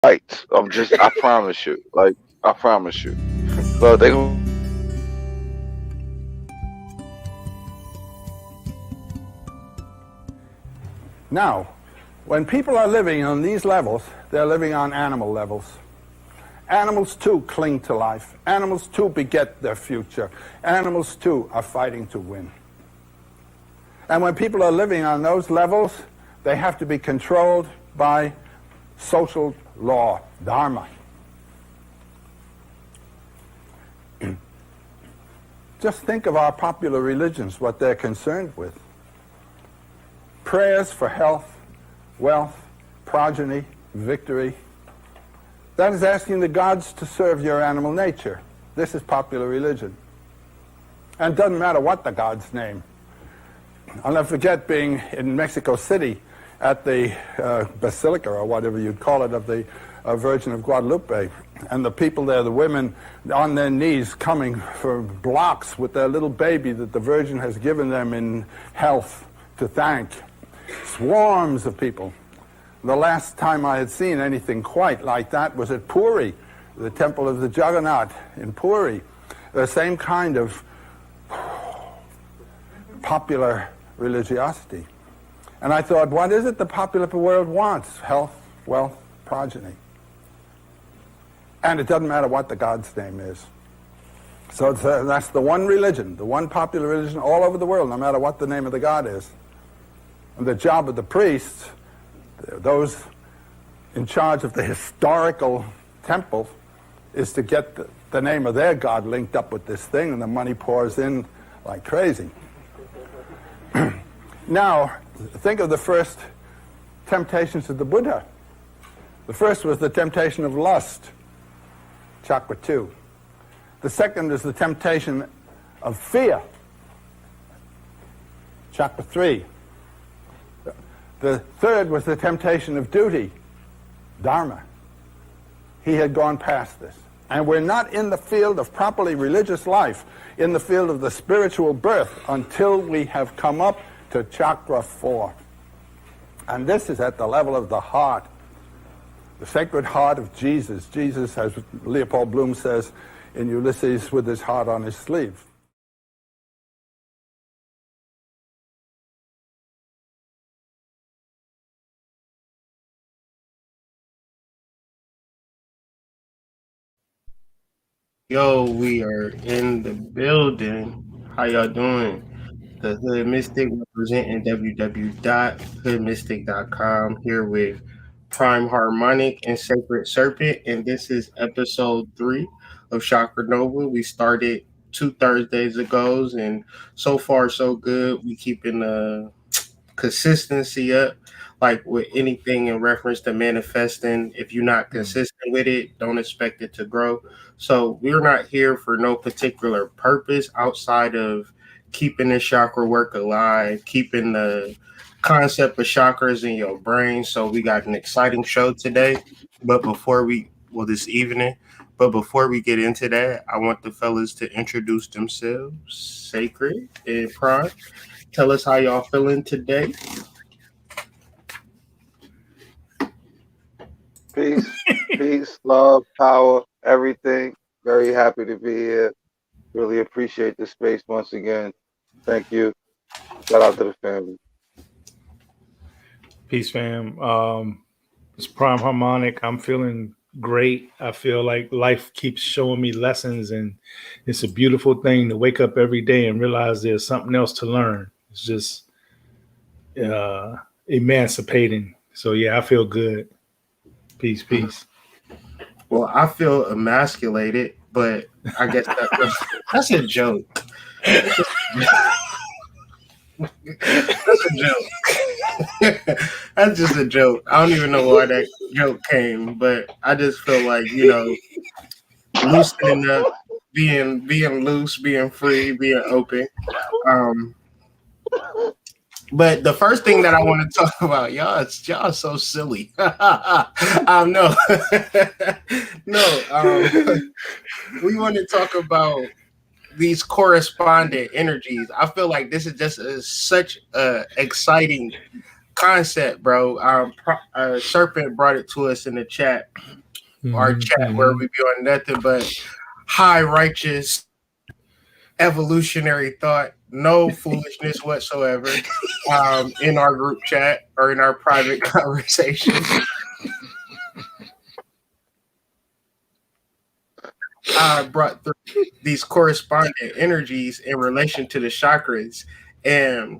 Right. I promise you. Like, I promise you. So they gonna Now, when people are living on these levels, they're living on animal levels. Animals too cling to life. Animals too beget their future. Animals too are fighting to win. And when people are living on those levels, they have to be controlled by social law, dharma. Just think of our popular religions, what they're concerned with. Prayers for health, wealth, progeny, victory. That is asking the gods to serve your animal nature. This is popular religion. And it doesn't matter what the god's name. I'll never forget being in Mexico City at the Basilica, or whatever you'd call it, of the Virgin of Guadalupe. And the people there, the women on their knees coming for blocks with their little baby that the Virgin has given them in health to thank. Swarms of people. The last time I had seen anything quite like that was at Puri, the temple of the Jagannath in Puri. The same kind of popular religiosity. And I thought, what is it the popular world wants? Health, wealth, progeny. And it doesn't matter what the god's name is. So that's the one religion, the one popular religion all over the world, no matter what the name of the god is. And the job of the priests, those in charge of the historical temple, is to get the name of their god linked up with this thing, and the money pours in like crazy. Now, think of the first temptations of the Buddha. The first was the temptation of lust, Chakra 2. The second is the temptation of fear, Chakra 3. The third was the temptation of duty, Dharma. He had gone past this. And we're not in the field of properly religious life, in the field of the spiritual birth, until we have come up to Chakra 4. And this is at the level of the heart, the sacred heart of Jesus. Jesus, as Leopold Bloom says in Ulysses, with his heart on his sleeve. Yo, we are in the building. How y'all doing? The Hood Mystic representing www.hoodmystic.com here with Prime Harmonic and Sacred Serpent, and this is episode 3 of Chakra Nova. We started 2 Thursdays ago, and so far so good. We keeping the consistency up. Like with anything in reference to manifesting, if you're not consistent with it, don't expect it to grow. So we're not here for no particular purpose outside of keeping the chakra work alive, keeping the concept of chakras in your brain. So we got an exciting show today. But this evening, but before we get into that, I want the fellas to introduce themselves. Sacred and Prime, tell us how y'all feeling today. peace, peace, love, power, everything. Very happy to be here. Really appreciate the space once again. Thank you. Shout out to the family. Peace, fam. It's Prime Harmonic. I'm feeling great. I feel like life keeps showing me lessons, and it's a beautiful thing to wake up every day and realize there's something else to learn. It's just emancipating. So, yeah, I feel good. Peace, peace. Well, I feel emasculated, but I guess that's a joke. That's a joke. That's just a joke. I don't even know why that joke came, but I just feel like, loosening up, being loose, being free, being open. But the first thing that I want to talk about, y'all so silly. No, we want to talk about these correspondent energies. I feel like this is just such a exciting concept, bro. Serpent brought it to us in the chat, our chat where we be on nothing but high righteous evolutionary thought, no foolishness whatsoever, in our group chat or in our private conversations. I brought through these correspondent energies in relation to the chakras, and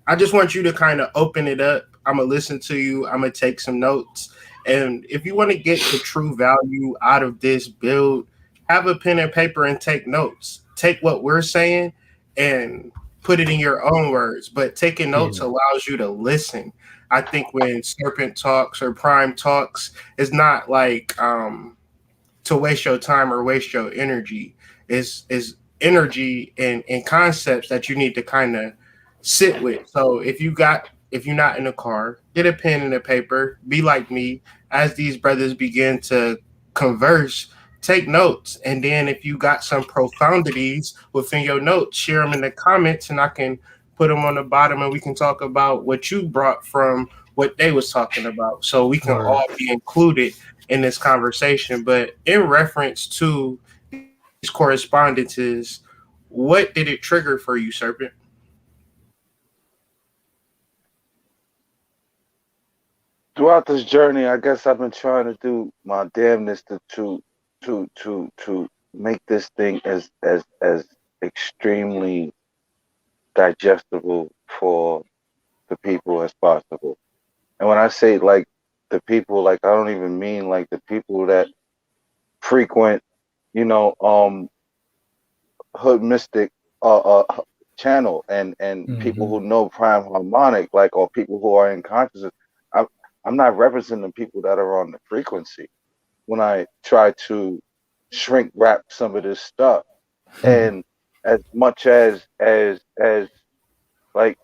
I just want you to kind of open it up. I'm gonna listen to you. I'm gonna take some notes, and if you want to get the true value out of this build, have a pen and paper and take notes. Take what we're saying and put it in your own words. But taking notes allows you to listen. I think when Serpent talks or Prime talks, it's not like to waste your time or waste your energy. Is energy and concepts that you need to kind of sit with. So if you're not in a car, get a pen and a paper, be like me as these brothers begin to converse, take notes. And then if you got some profundities within your notes, share them in the comments and I can put them on the bottom and we can talk about what you brought from what they was talking about. So we can all be included in this conversation. But in reference to these correspondences, what did it trigger for you, Serpent? Throughout this journey, I guess I've been trying to do my damnness to make this thing as extremely digestible for the people as possible. And when I say like the people, like I don't even mean like the people that frequent, hood mystic channel and people who know prime harmonic, like, or people who are in consciousness. I'm not representing people that are on the frequency when I try to shrink wrap some of this stuff. And as much as like,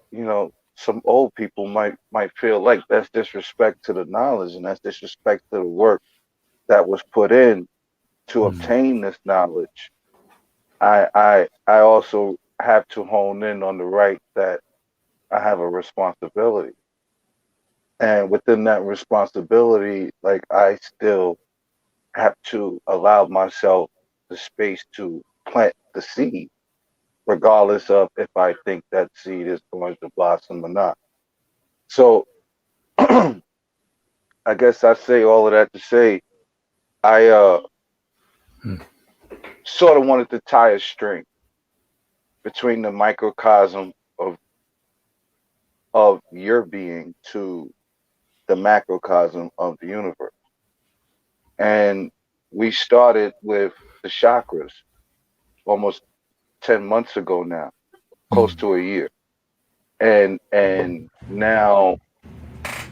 some old people might feel like that's disrespect to the knowledge and that's disrespect to the work that was put in to obtain this knowledge. I also have to hone in on the right that I have a responsibility. And within that responsibility, like I still have to allow myself the space to plant the seed, regardless of if I think that seed is going to blossom or not. So I guess I say all of that to say I sort of wanted to tie a string between the microcosm of your being to the macrocosm of the universe. And we started with the chakras almost 10 months ago now, close to a year. And now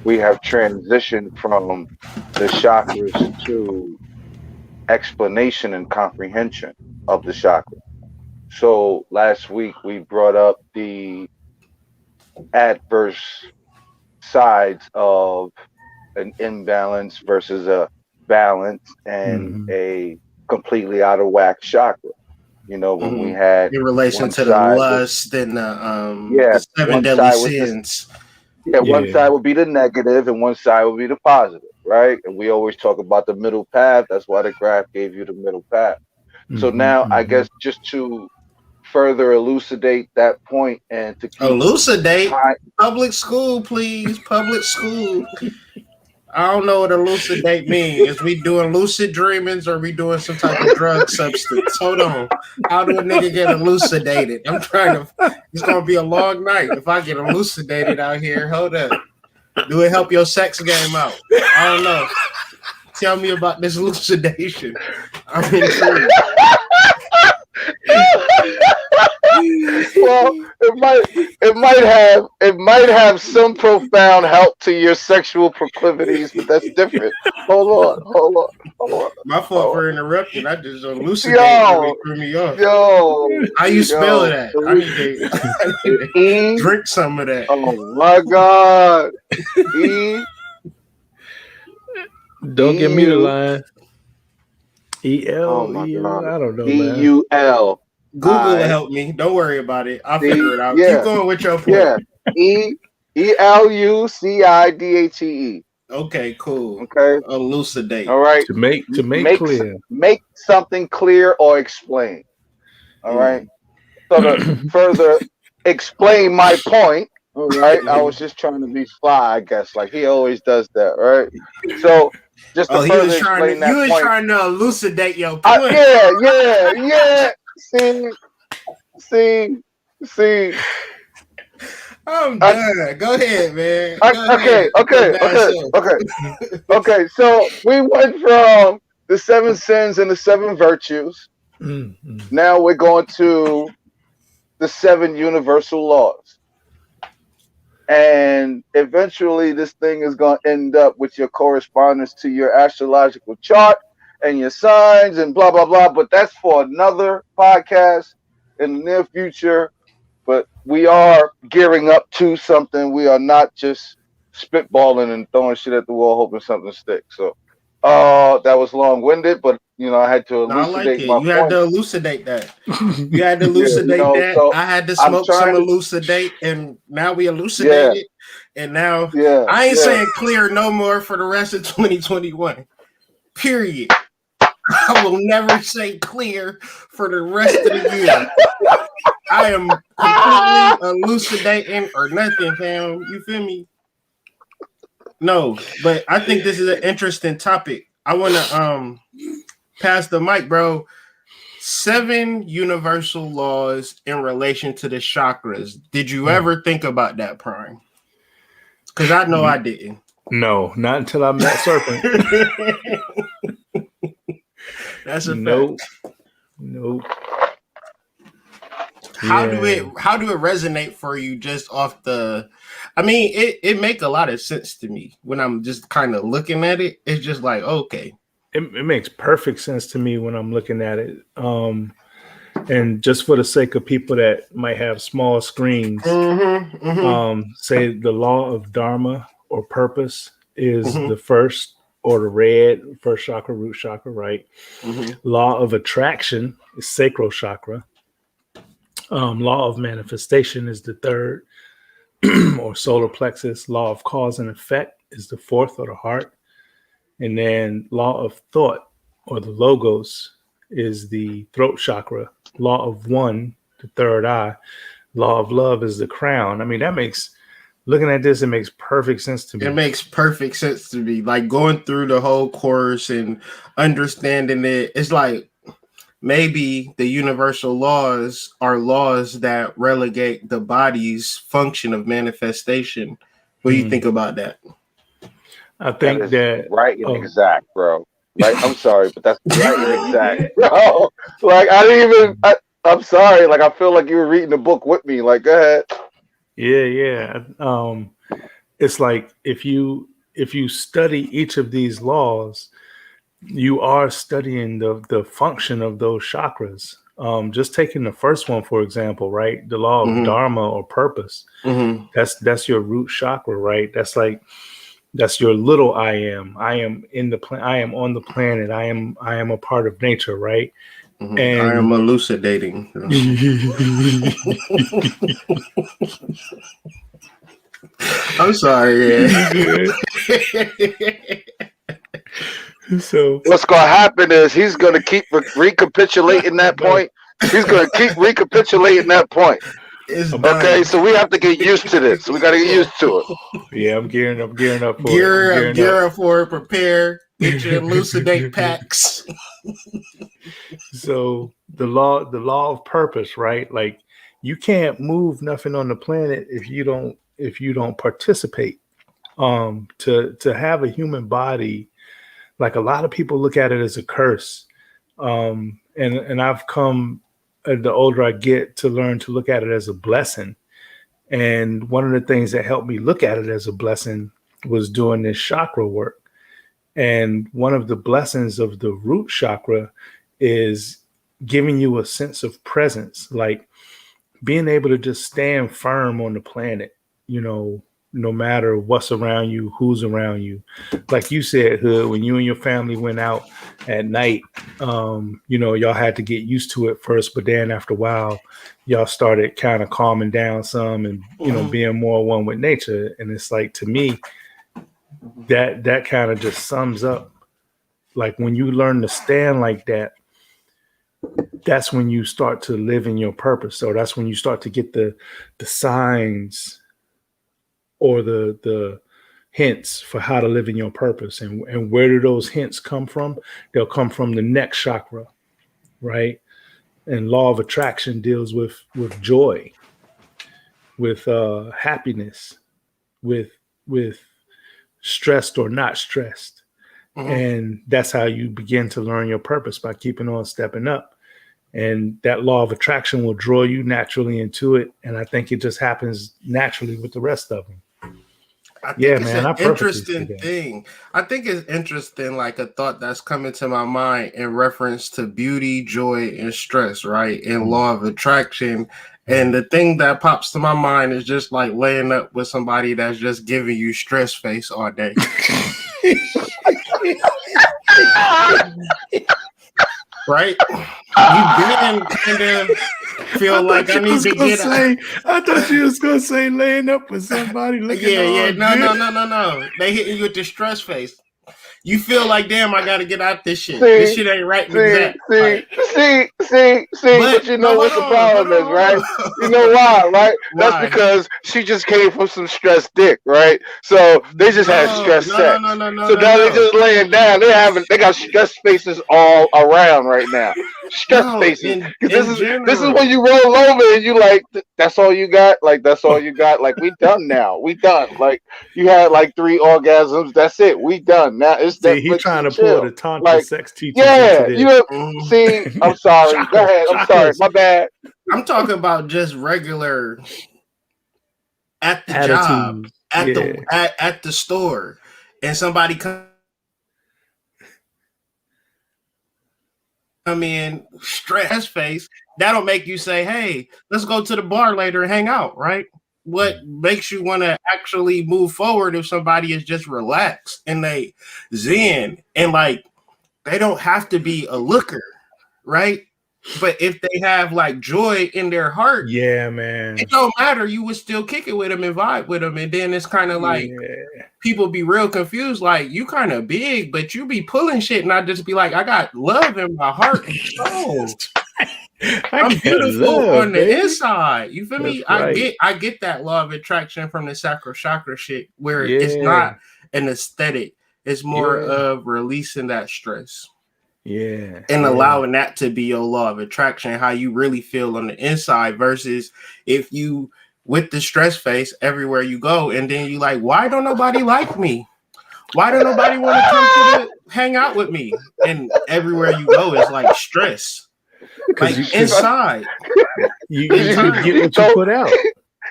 we have transitioned from the chakras to explanation and comprehension of the chakra. So last week we brought up the adverse sides of an imbalance versus a balance and a completely out of whack chakra. When we had in relation to the lust and the 7 deadly sins. One side would be the negative and one side would be the positive, right? And we always talk about the middle path. That's why the graph gave you the middle path. So now I guess just to further elucidate that point and to keep public school, please. Public school. I don't know what elucidate means. Is we doing lucid dreamings or we doing some type of drug substance? Hold on. How do a nigga get elucidated? It's going to be a long night if I get elucidated out here. Hold up. Do it help your sex game out? I don't know. Tell me about this elucidation. I'm intrigued. Well, it might have some profound help to your sexual proclivities, but that's different. Hold on. My fault for interrupting. I just elucidated threw me off. How you spell that? I need to drink some of that. Oh my God. Don't give me the line. E-L. Oh my God. I don't know, E-U-L. Google will help me. Don't worry about it. I'll figure it out. Keep going with your point. Elucidate. Okay, cool. Okay. Elucidate. All right. To make clear. Make something clear or explain. All right. So to further explain my point, all right, I was just trying to be fly, I guess. Like he always does that, right? So just to Oh, he was further trying to. explain that You was point. trying to elucidate your point. Yeah. See. I'm done. Go ahead, man. Go ahead. Okay. So we went from the 7 sins and the 7 virtues. Now we're going to the 7 universal laws. And eventually this thing is going to end up with your correspondence to your astrological chart and your signs and blah, blah, blah. But that's for another podcast in the near future. But we are gearing up to something. We are not just spitballing and throwing shit at the wall, hoping something sticks. So that was long-winded, but I had to No, I like elucidate it. my You had point. to elucidate that. You had to elucidate that. So I had to I'm smoke some trying to- elucidate, and now we elucidate it. And now I ain't saying clear no more for the rest of 2021. Period. I will never say clear for the rest of the year. I am completely elucidating or nothing, fam. You feel me? No, but I think this is an interesting topic. I want to pass the mic, bro. 7 universal laws in relation to the chakras. Did you ever think about that, Prime? Because I know I didn't. No, not until I met Serpent. That's a Nope. fact. Nope. How do it resonate for you just off the I mean it make a lot of sense to me when I'm just kind of looking at it. It's just like, okay. It makes perfect sense to me when I'm looking at it. And just for the sake of people that might have small screens, say the law of dharma or purpose is the first, or the red, first chakra, root chakra, right? Law of attraction is sacral chakra. Law of manifestation is the third, or solar plexus. Law of cause and effect is the fourth, or the heart. And then law of thought, or the logos, is the throat chakra. Law of one, the third eye. Law of love is the crown. I mean, looking at this, it makes perfect sense to me. It makes perfect sense to me. Like going through the whole course and understanding it, it's like maybe the universal laws are laws that relegate the body's function of manifestation. What do you think about that? I think that right and exact, bro. Right? I'm sorry, but that's right and exact, bro. Like I'm sorry. Like I feel like you were reading the book with me. Like, go ahead. Yeah. It's like if you study each of these laws, you are studying the function of those chakras. Just taking the first one, for example, right? The law of dharma or purpose. That's your root chakra, right? That's your little I am. I am in the I am on the planet. I am a part of nature, right? And I am elucidating. I'm sorry. So what's gonna happen is he's gonna keep recapitulating that point. He's gonna keep recapitulating that point. Okay, so we have to get used to this. We got to get used to it. Yeah, I'm gearing up for it. Gear up for it. Prepare. Get your elucidate packs. So the law of purpose, right? Like you can't move nothing on the planet if you don't participate. To have a human body, like a lot of people look at it as a curse. And I've come, the older I get, to learn to look at it as a blessing. And one of the things that helped me look at it as a blessing was doing this chakra work. And one of the blessings of the root chakra is giving you a sense of presence, like being able to just stand firm on the planet, no matter what's around you, who's around you. Like you said, Hood, when you and your family went out at night. Y'all had to get used to it first, but then after a while, y'all started kind of calming down some and, being more one with nature. And it's like, to me, that kind of just sums up, like, when you learn to stand like that, that's when you start to live in your purpose. So that's when you start to get the signs or the hints for how to live in your purpose. And where do those hints come from? They'll come from the next chakra, right? And law of attraction deals with joy, with happiness, with stressed or not stressed. And that's how you begin to learn your purpose, by keeping on stepping up. And that law of attraction will draw you naturally into it. And I think it just happens naturally with the rest of them. I think it's an interesting thing. I think it's interesting, like a thought that's coming to my mind in reference to beauty, joy, and stress, right? And law of attraction. And the thing that pops to my mind is just like laying up with somebody that's just giving you stress face all day. Right? You didn't kind of feel like I need to get out. I thought you was gonna say laying up with somebody looking. No. They hitting you with the stress face. You feel like, damn, I gotta get out this shit. This shit ain't right. See, but you know what the problem is, right? You know why, right? That's because she just came from some stressed dick, right? So they just had stress sex. So now they just laying down. They got stress faces all around right now. Stress faces. This is when you roll over and you like, that's all you got? Like, that's all you got? Like, we done now. We done. Like, you had like 3 orgasms. That's it. We done. Now it's that. He trying to pull the Tantra sex teacher. Yeah, see, I'm sorry. Go ahead. I'm sorry. My bad. I'm talking about just regular at the job, at the store, and somebody come in stress face. That'll make you say, "Hey, let's go to the bar later and hang out." Right? What makes you want to actually move forward if somebody is just relaxed and they zen and like they don't have to be a looker, right? But if they have like joy in their heart, yeah, man, it don't matter. You would still kick it with them and vibe with them. And then it's kind of like people be real confused. Like, you kind of big, but you be pulling shit, and I just be like, I got love in my heart and soul. I'm beautiful on the inside. You feel me? Right. I get that law of attraction from the sacral chakra shit, where it's not an aesthetic. It's more of releasing that stress. Yeah. And allowing that to be your law of attraction, how you really feel on the inside, versus if you with the stress face everywhere you go, and then you like, why don't nobody like me? Why don't nobody want to come to hang out with me? And everywhere you go is like stress. Like inside. You get what you put out.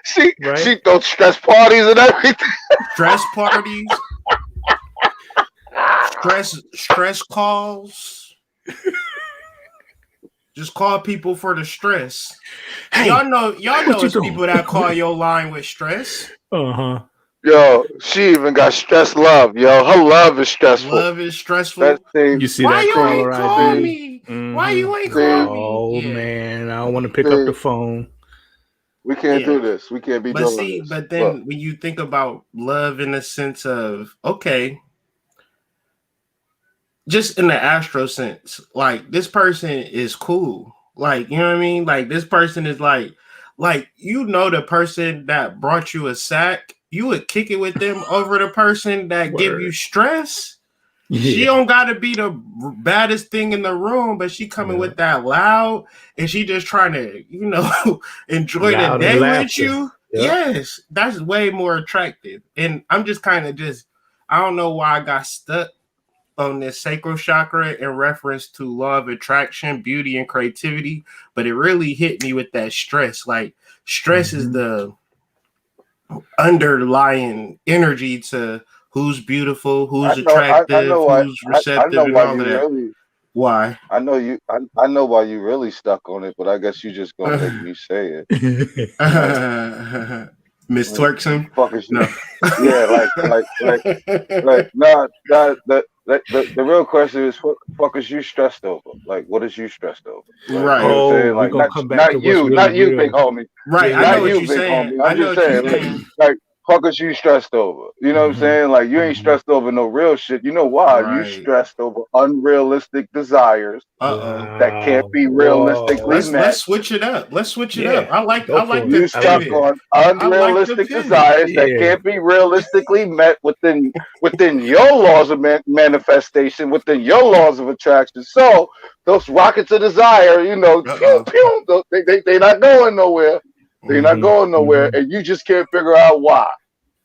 She throws stress parties and everything. Stress parties. Stress calls. Just call people for the stress. Hey, y'all know it's people that call your line with stress. Uh-huh. Yo, she even got stress love, yo. Her love is stressful. Love is stressful. You see why that caller ID? Why you ain't call me? Oh man, I don't want to pick up the phone. We can't do this. We can't be doing this. But then when you think about love in the sense of, okay, just in the astro sense, like, this person is cool. Like, you know what I mean? Like, this person is like, the person that brought you a sack, you would kick it with them over the person that give you stress. Yeah. She don't got to be the baddest thing in the room, but she coming with that loud, and she just trying to, enjoy the day with you. Yep. Yes, that's way more attractive. And I'm just kind of I don't know why I got stuck on this sacral chakra in reference to law of attraction, beauty, and creativity, but it really hit me with that stress. Like, stress is the underlying energy to who's beautiful, who's attractive, who's receptive, and all of that. Why? I know why you really stuck on it, but I guess you just gonna make me say it. Miss Twerkson? No. Yeah, like The real question is, what the fuck is you stressed over? Like, what is you stressed over? Like, you know what Right. I'm saying? Oh, we're Like, gonna come back to what's really not you, big real. homie. Yeah, Right. I yeah, know Not what you, you're big saying. homie. I I'm know just what you're saying, saying. like, fuck is you stressed over? You know what I'm hmm saying? Like, you ain't hmm stressed over no real shit. You know why? You Right. stressed over unrealistic desires Uh-oh. that can't Wow. be realistically Whoa. met. Let's switch it up. Let's switch it up. Yeah. I Go like for the it. You I like stuck pivot. it. on I like the unrealistic pivot. desires that Yeah. can't be realistically met within your laws of manifestation, within your laws of attraction. So those rockets of desire, pew Uh-oh. pew, they not going nowhere. They're not hmm going nowhere, hmm and you just can't figure out why.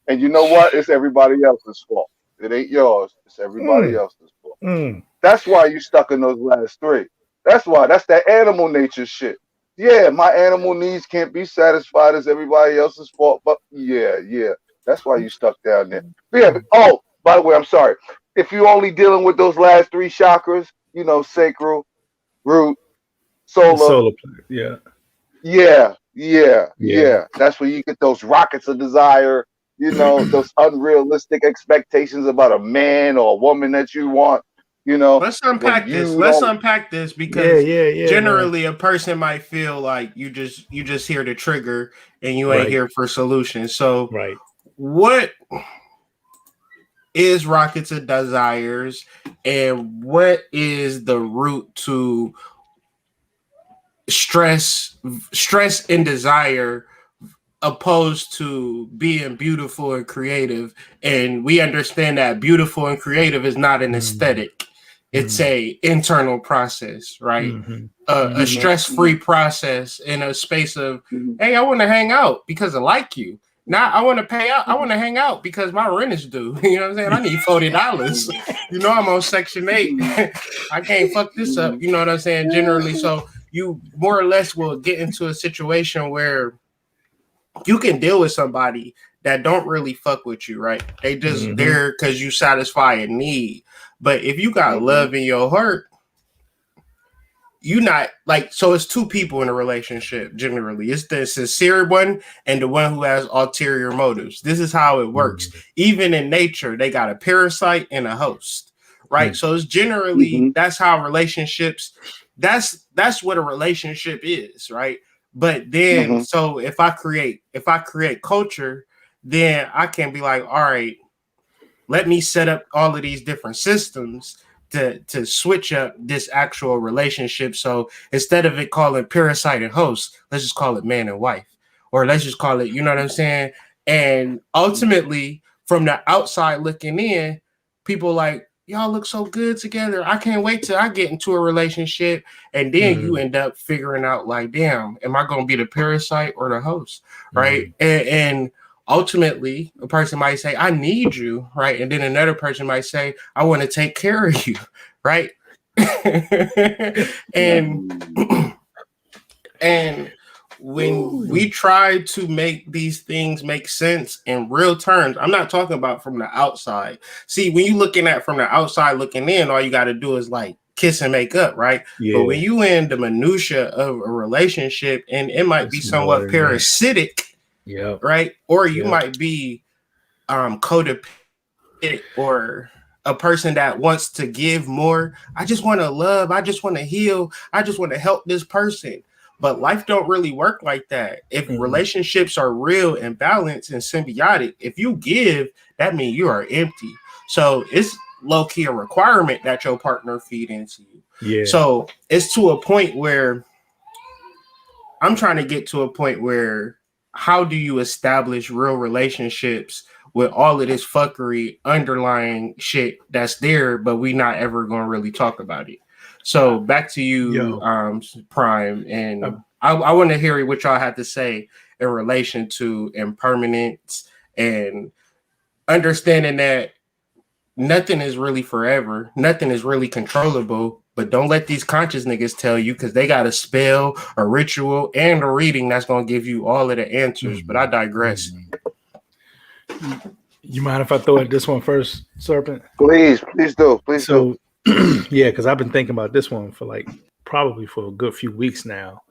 And you know what? It's everybody else's fault. It ain't yours. It's everybody Mm, else's fault. mm. That's why you stuck in those last three. That's why. That's that animal nature shit. Yeah, my animal needs can't be satisfied as everybody else's fault. But yeah. That's why you stuck down there. Yeah. Oh, by the way, I'm sorry. If you only dealing with those last three chakras, sacral, root, The solar. solar planet. Yeah. Yeah. Yeah. That's where you get those rockets of desire. Those unrealistic expectations about a man or a woman that you want. Let's When unpack this. you Let's don't. unpack this Yeah. because Yeah. Yeah, man. generally a person might feel like you just here to trigger and you ain't Right. here for solutions. So Right. what is rockets of desires and what is the root to stress and desire opposed to being beautiful and creative? And we understand that beautiful and creative is not an Mm, aesthetic, it's mm, a internal process, right? hmm A hmm Mhm, stress-free mhm, process in a space of, mhm, hey, I want to hang out because I like you. Now I want to pay out. I mhm, want to hang out because my rent is due. You know what I'm saying? I need $40. mhm, You know I'm on Section 8. mhm, I can't fuck this up. mhm, You know what I'm saying? Generally, so you more or less will get into a situation where you can deal with somebody that don't really fuck with you, right? They just hmm there because you satisfy a need. But if you got mhm, love in your heart, you not like, so it's two people in a relationship generally. It's the sincere one and the one who has ulterior motives. This is how it works. Even in nature, they got a parasite and a host, right? So it's generally mhm, that's how relationships, that's what a relationship is, right? But then mhm, so if I create culture, then I can be like, all right, let me set up all of these different systems to switch up this actual relationship. So instead of it calling parasite and host, let's just call it man and wife, or let's just call it, you know what I'm saying? And ultimately, from the outside looking in, people like, y'all look so good together. I can't wait till I get into a relationship. And then you mm end up figuring out like, damn, am I going to be the parasite or the host? Right. mm And ultimately, a person might say, I need you, right? And then another person might say, I want to take care of you, right? and and when we try to make these things make sense in real terms, I'm not talking about from the outside. See, when you looking at from the outside looking in, all you got to do is like kiss and make up, right? But when Yeah. you in the minutia of a relationship, and it might be It's more somewhat than that. parasitic, Yep. right? Or you Yep. might be codependent or a person that wants to give more. I just want to love. I just want to heal. I just want to help this person. But life don't really work like that. If Mm-mm. relationships are real and balanced and symbiotic, if you give, that means you are empty. So it's low key a requirement that your partner feed into you. Yeah. So it's to a point where I'm trying to get to a point where how do you establish real relationships with all of this fuckery underlying shit that's there, but we not ever gonna really talk about it. So back to you, Yo. Prime, Uh, and I want to hear what y'all had to say in relation to impermanence and understanding that nothing is really forever. Nothing is really controllable. But don't let these conscious niggas tell you because they got a spell, a ritual, and a reading that's gonna give you all of the answers. But I mhm, digress. mhm. You mind if I throw at this one first, Serpent? Please do. Please do. So, yeah, because I've been thinking about this one for like probably for a good few weeks now.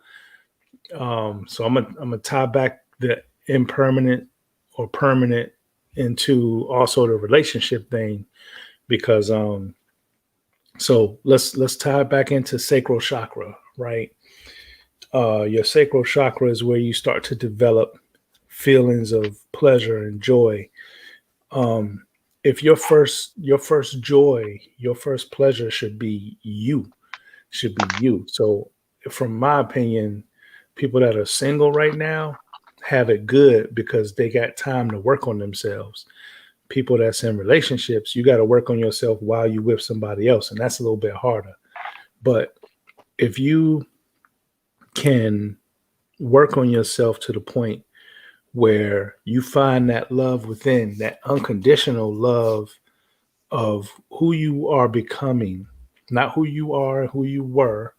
So I'm gonna tie back the impermanent or permanent into also the relationship thing because So let's tie it back into sacral chakra, right? Your sacral chakra is where you start to develop feelings of pleasure and joy. If your first joy, your first pleasure should be you. So from my opinion, people that are single right now have it good because they got time to work on themselves. People that's in relationships, you got to work on yourself while you with somebody else, and that's a little bit harder. But if you can work on yourself to the point where you find that love within, that unconditional love of who you are becoming, not who you are, who you were,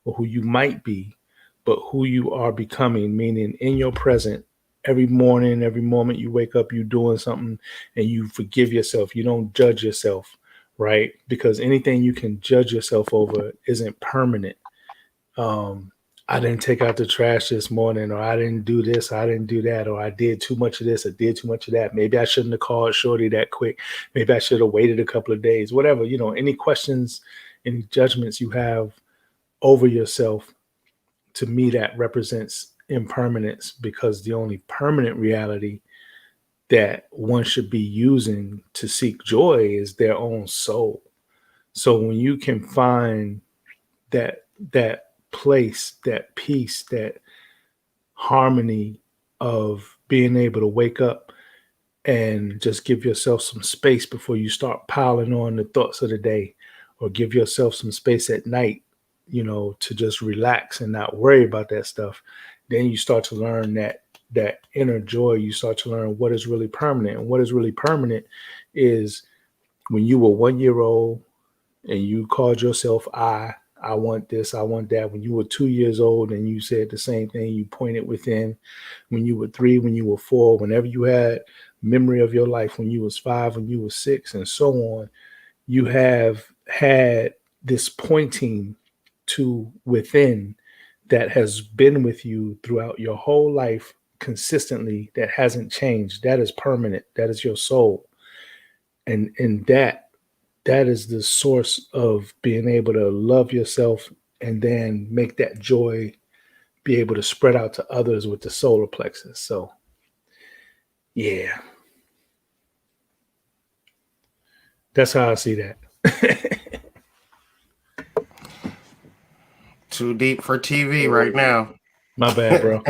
or who you might be, but who you are becoming, meaning in your present, every morning, every moment you wake up, you doing something and you forgive yourself. You don't judge yourself, right? Because anything you can judge yourself over isn't permanent. Um, I didn't take out the trash this morning, or I didn't do this, I didn't do that, or I did too much of this, I did too much of that. Maybe I shouldn't have called Shorty that quick. Maybe I should have waited a couple of days, whatever, any questions, any judgments you have over yourself, to me, that represents impermanence, because the only permanent reality that one should be using to seek joy is their own soul. So when you can find that place, that peace, that harmony of being able to wake up and just give yourself some space before you start piling on the thoughts of the day, or give yourself some space at night, to just relax and not worry about that stuff, then you start to learn that inner joy. You start to learn what is really permanent. And what is really permanent is when you were 1 year old and you called yourself I want this, I want that. When you were 2 years old and you said the same thing, you pointed within. When you were 3, when you were 4, whenever you had memory of your life, when you was 5, when you were 6, and so on, you have had this pointing to within that has been with you throughout your whole life consistently, that hasn't changed. That is permanent. That is your soul. And that is the source of being able to love yourself and then make that joy be able to spread out to others with the solar plexus. So yeah, that's how I see that. Too deep for TV right now. My bad, bro.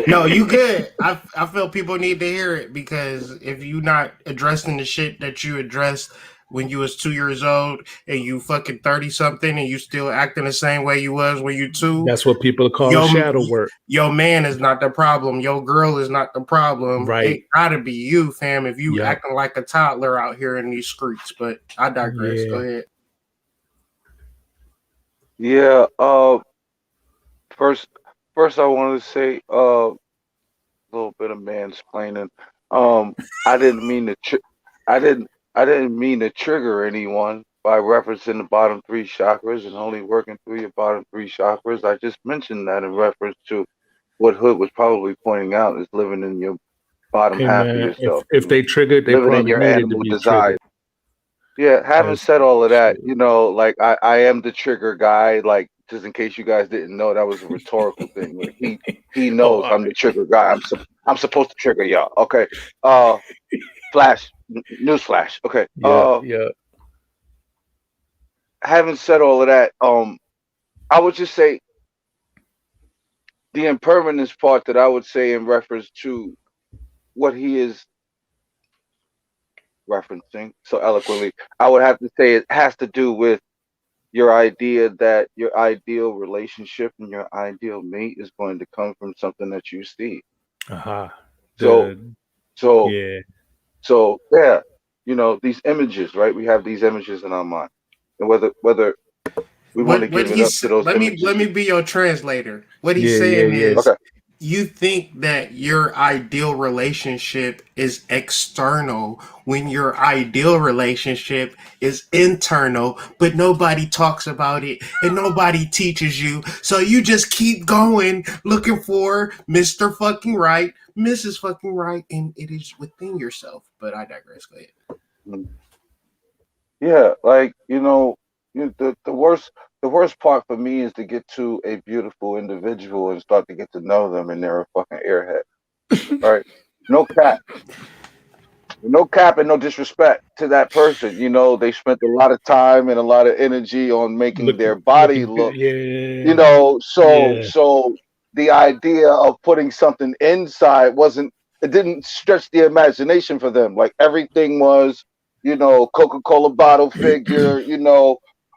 No, you good. I feel people need to hear it, because if you not addressing the shit that you addressed when you was 2 years old and you fucking 30 something and you still acting the same way you was when you 2, That's what people are calling shadow work. Your man is not the problem. Your girl is not the problem. Right. It gotta be you, fam, if you Yep. acting like a toddler out here in these streets. But I digress. Yeah. Go ahead. Yeah. First, I want to say a little bit of mansplaining. I didn't mean to. I didn't mean to trigger anyone by referencing the bottom 3 chakras and only working through your bottom 3 chakras. I just mentioned that in reference to what Hood was probably pointing out, is living in your bottom Hey half of man, yourself. if they triggered, they Living in probably your needed to animal be desires. triggered. Yeah, having That's said all of that, shit. like I am the trigger guy. Like, just in case you guys didn't know, that was a rhetorical thing. Like he Oh, knows all I'm the right. trigger guy. I'm supposed to trigger y'all. Okay. Flash, news flash. Okay. Yeah. Having said all of that, I would just say the impermanence part that I would say in reference to what he is referencing so eloquently, I would have to say it has to do with your idea that your ideal relationship and your ideal mate is going to come from something that you see. Uh-huh. So, The so, yeah. so, yeah, these images, right? We have these images in our mind, and whether we want to What give it up to those let images. me be your translator. What he's Yeah. saying is, Okay. you think that your ideal relationship is external when your ideal relationship is internal, but nobody talks about it and nobody teaches you. So you just keep going looking for Mr. fucking right, Mrs. fucking right, and it is within yourself. But I digress. Go ahead. Yeah, like the worst part for me is to get to a beautiful individual and start to get to know them, and they're a fucking airhead, right? No cap, no cap, and no disrespect to that person. They spent a lot of time and a lot of energy on making their body looking good. look. Yeah. So Yeah. the idea of putting something inside wasn't. It didn't stretch the imagination for them. Like everything was, Coca-Cola bottle figure,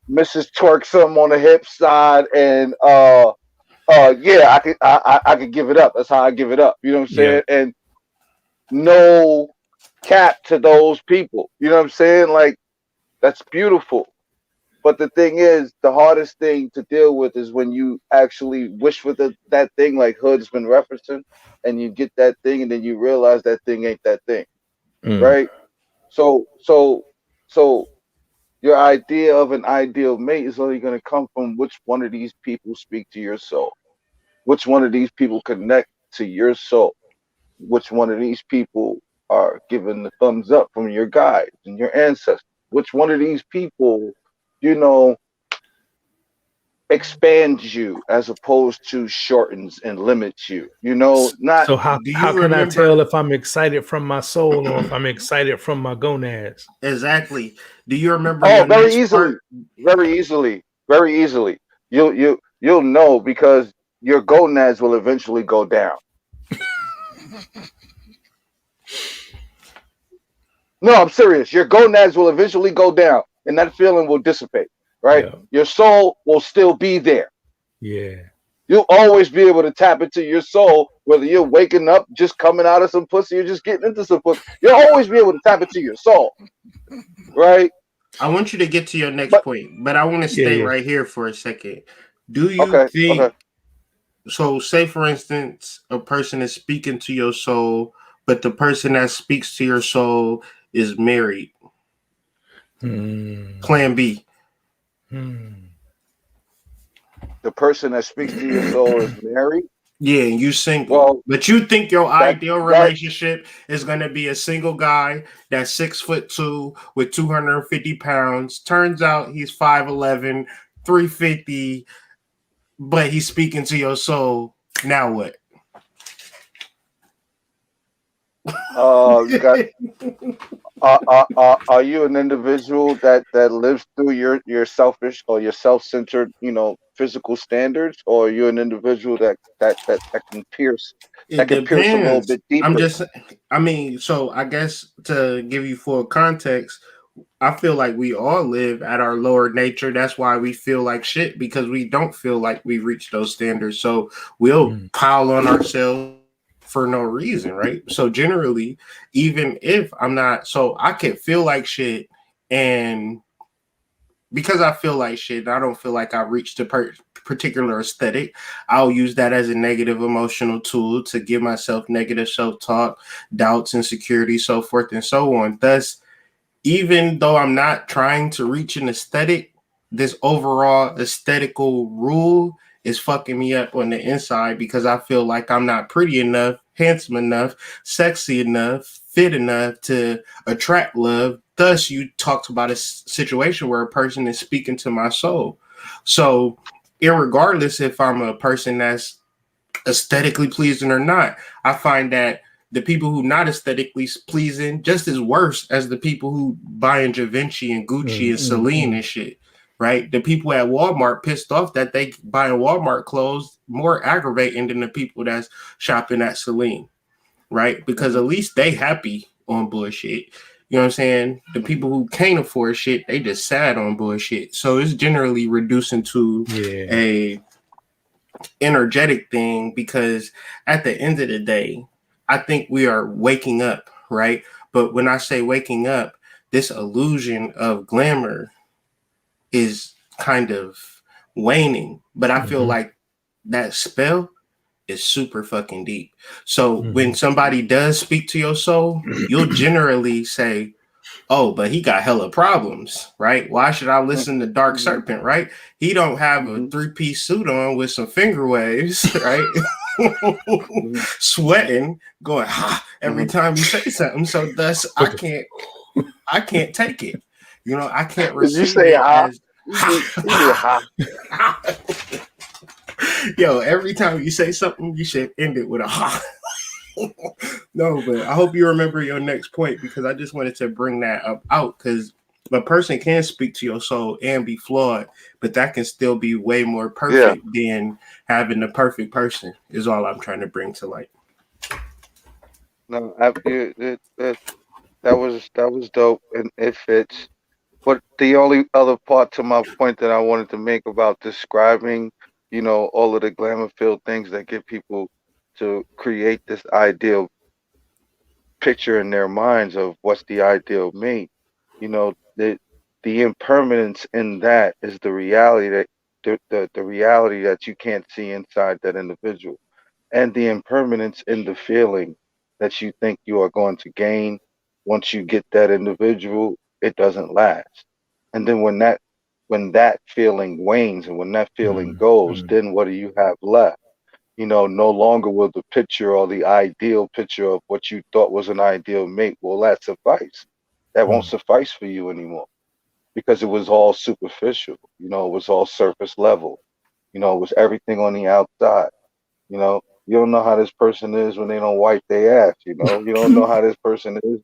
Mrs. Twerksome on the hip side, and yeah, I could give it up. That's how I give it up. You know what I'm Yeah. saying? And no cap to those people. You know what I'm saying? Like that's beautiful. But the thing is, the hardest thing to deal with is when you actually wish for that thing, like Hood's been referencing, and you get that thing, and then you realize that thing ain't that thing, Mm. right? So your idea of an ideal mate is only going to come from which one of these people speak to your soul, which one of these people connect to your soul, which one of these people are giving the thumbs up from your guides and your ancestors, which one of these people, you know, expands you as opposed to shortens and limits you. Not So how Do how you can I remember tell if I'm excited from my soul or if I'm excited from my gonads? exactly? Do you remember oh, your very next easily, part? very easily, very easily. You'll know because your gonads will eventually go down. No, I'm serious. Your gonads will eventually go down, and that feeling will dissipate. Right? Yeah. Your soul will still be there. Yeah. You'll always be able to tap into your soul, whether you're waking up, just coming out of some pussy, or just getting into some pussy. You'll always be able to tap into your soul, right? I want you to get to your next But point, but I want to Yeah. stay Yeah. right here for a second. Do you okay, okay. think so? Say, for instance, a person is speaking to your soul, but the person that speaks to your soul is married. Hmm. Plan B. Hmm. The person that speaks to your soul is married. Yeah, and you single. Well, But you think your that ideal that relationship is gonna be a single guy that's 6'2" with 250 pounds. Turns out he's 5'11", 350, but he's speaking to your soul. Now what? you got. Are you an individual that lives through your selfish or your self-centered, physical standards, or are you an individual that can pierce, It that can pierce a little depends. bit deeper? I mean, so I guess to give you full context, I feel like we all live at our lower nature. That's why we feel like shit because we don't feel like we reached those standards. So we'll Hmm. pile on ourselves for no reason, right? So generally, even if I'm not, so I can feel like shit, and because I feel like shit, I don't feel like I reached a particular aesthetic. I'll use that as a negative emotional tool to give myself negative self talk, doubts, insecurity, so forth and so on. Thus, even though I'm not trying to reach an aesthetic, this overall aesthetical rule is fucking me up on the inside because I feel like I'm not pretty enough, handsome enough, sexy enough, fit enough to attract love. Thus, you talked about a situation where a person is speaking to my soul. So, irregardless if I'm a person that's aesthetically pleasing or not, I find that the people who not aesthetically pleasing just as worse as the people who buying Givenchy and Gucci Hmm. and Celine Hmm. and shit. Right, the people at Walmart pissed off that they buying Walmart clothes more aggravating than the people that's shopping at Celine. Right, because Hmm. at least they happy on bullshit. You know what I'm saying? The people who can't afford shit, they just sad on bullshit. So it's generally reducing to Yeah. a energetic thing because at the end of the day, I think we are waking up, right? But when I say waking up, this illusion of glamour is kind of waning. But I feel Hmm. like that spell is super fucking deep. So when Hmm. somebody does speak to your soul, you'll generally say, oh, but he got hella problems, right? Why should I listen to Dark Hmm. Serpent, right? He don't have a Hmm. three-piece suit on with some finger waves, right? Hmm. Sweating, going ha every Hmm. time you say something. So thus I can't take it. You know, I can't Did you receive say it ha? as You need ha. Yo, every time you say something, you should end it with a ha. No, but I hope you remember your next point, because I just wanted to bring that up out, because a person can speak to your soul and be flawed, but that can still be way more perfect than having the perfect person, is all I'm trying to bring to light. No, that was dope, and it fits. But the only other part to my point that I wanted to make about describing, all of the glamour-filled things that get people to create this ideal picture in their minds of what's the ideal mate, the impermanence in that is the reality that the reality that you can't see inside that individual, and the impermanence in the feeling that you think you are going to gain once you get that individual, it doesn't last. And then when that feeling wanes and when that feeling goes, then what do you have left? No longer will the picture or the ideal picture of what you thought was an ideal mate, will that suffice? That won't suffice for you anymore, because it was all superficial. It was all surface level. It was everything on the outside. You don't know how this person is when they don't wipe their ass. You don't know how this person is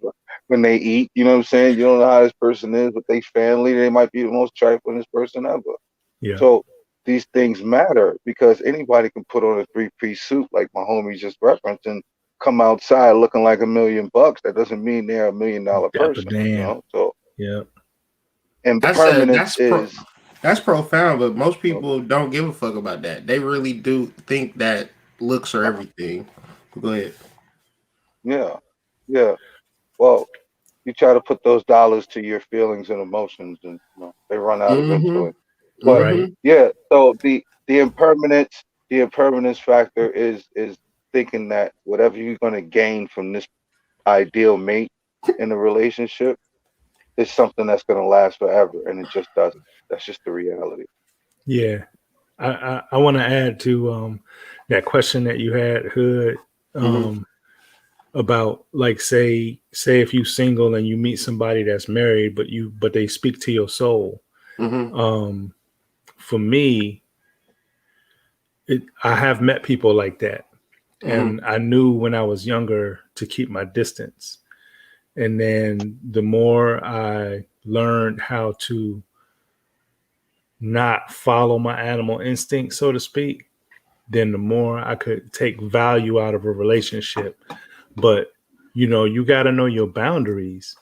when they eat. You know what I'm saying? You don't know how this person is with their family. They might be the most triflingest person ever. Yeah. So these things matter, because anybody can put on a three-piece suit like my homie just referenced and come outside looking like $1 million. That doesn't mean they're $1 million person. Damn. So Yeah. impermanence is That's profound, but most people don't give a fuck about that. They really do think that looks are everything. Go ahead. yeah, yeah. Well, you try to put those dollars to your feelings and emotions, and they run out eventually. But Right. yeah, so the impermanence factor is thinking that whatever you're going to gain from this ideal mate in a relationship is something that's going to last forever, and it just doesn't. That's just the reality. Yeah. I want to add to that question that you had, Hood, about, like, say if you single and you meet somebody that's married, but they speak to your soul. For me, I have met people like that, and I knew when I was younger to keep my distance. And then the more I learned how to not follow my animal instinct, so to speak, then the more I could take value out of a relationship. But, you got to know your boundaries.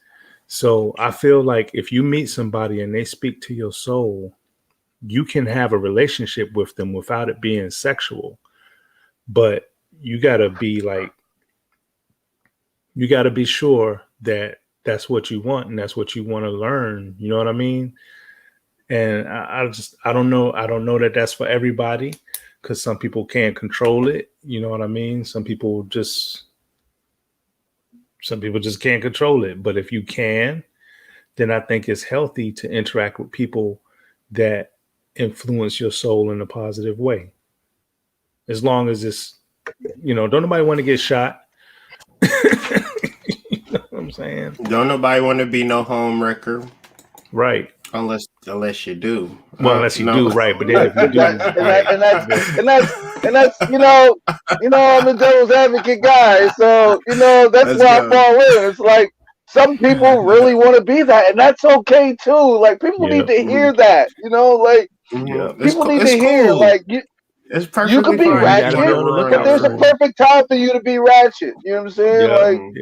So I feel like if you meet somebody and they speak to your soul, you can have a relationship with them without it being sexual. But you got to be sure that that's what you want and that's what you want to learn. You know what I mean? And I don't know that that's for everybody, because some people can't control it. You know what I mean? Some people just can't control it. But if you can, then I think it's healthy to interact with people that influence your soul in a positive way. As long as it's, don't nobody want to get shot. You know what I'm saying? Don't nobody want to be no home wrecker. Right. Unless you do. Well, unless you do, right? But then if you do, and that's I'm the devil's advocate guy, so that's where I fall in. It's like some people really want to be that, and that's okay too. Like, people need to hear that, people need to hear, like, it's you could be fine. ratchet, but there's a perfect time for you to be ratchet. You know what I'm saying?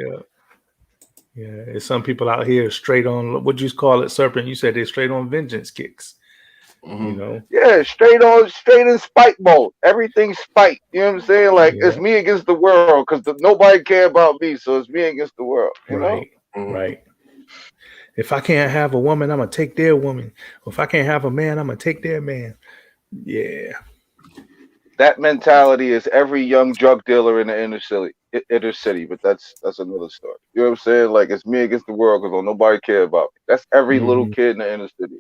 Yeah. There's some people out here straight on, what you call it, serpent. You said they're straight on vengeance kicks. Yeah, straight in spite mode. Everything's spite. You know what I'm saying? Like, it's me against the world, because nobody care about me, so it's me against the world. Right. If I can't have a woman, I'm gonna take their woman. Or if I can't have a man, I'm gonna take their man. Yeah. That mentality is every young drug dealer in the inner city, but that's another story. You know what I'm saying? Like, it's me against the world because nobody care about me. That's every little kid in the inner city.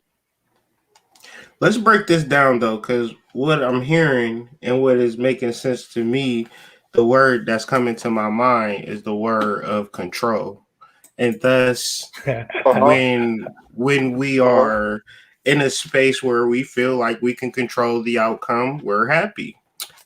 Let's break this down, though, because what I'm hearing and what is making sense to me, the word that's coming to my mind is the word of control. And thus, when we are in a space where we feel like we can control the outcome, we're happy.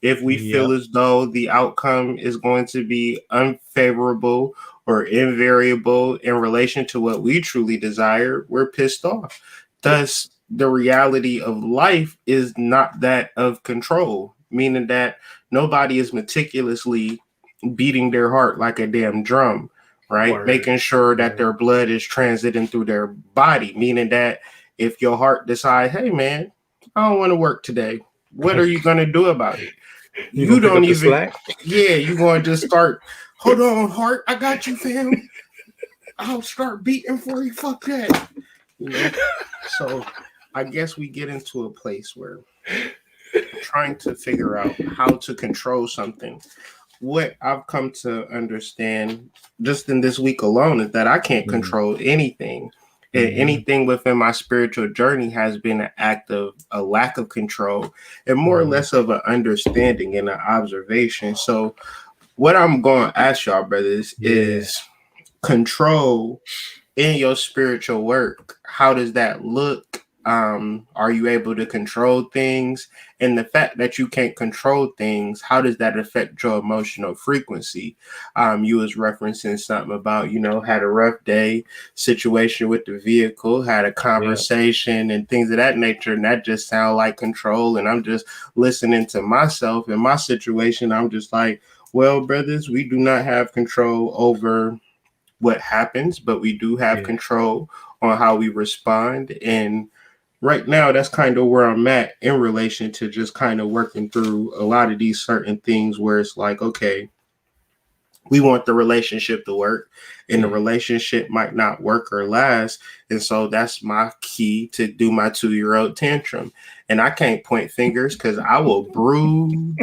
If we Yep. feel as though the outcome is going to be unfavorable or invariable in relation to what we truly desire, we're pissed off. Thus, the reality of life is not that of control, meaning that nobody is meticulously beating their heart like a damn drum, right? Word. Making sure that Word. their blood is transiting through their body, meaning that if your heart decides, hey man, I don't want to work today, what are you going to do about it? You You gonna pick don't up the even, slack? yeah, you're going to just start, hold on, heart, I got you, fam. I'll start beating for you. Fuck that. You know? So I guess we get into a place where trying to figure out how to control something. What I've come to understand just in this week alone is that I can't control anything. And anything within my spiritual journey has been an act of a lack of control and more or less of an understanding and an observation. So, what I'm going to ask y'all, brothers, is control in your spiritual work. How does that look? Are you able to control things? And the fact that you can't control things, how does that affect your emotional frequency? You was referencing something about, had a rough day, situation with the vehicle, had a conversation and things of that nature, and that just sound like control. And I'm just listening to myself and my situation. I'm just like, well, brothers, we do not have control over what happens, but we do have control on how we respond. And right now, that's kind of where I'm at in relation to just kind of working through a lot of these certain things where it's like, okay, we want the relationship to work and the relationship might not work or last. And so that's my key to do my 2-year-old tantrum. And I can't point fingers because I will brood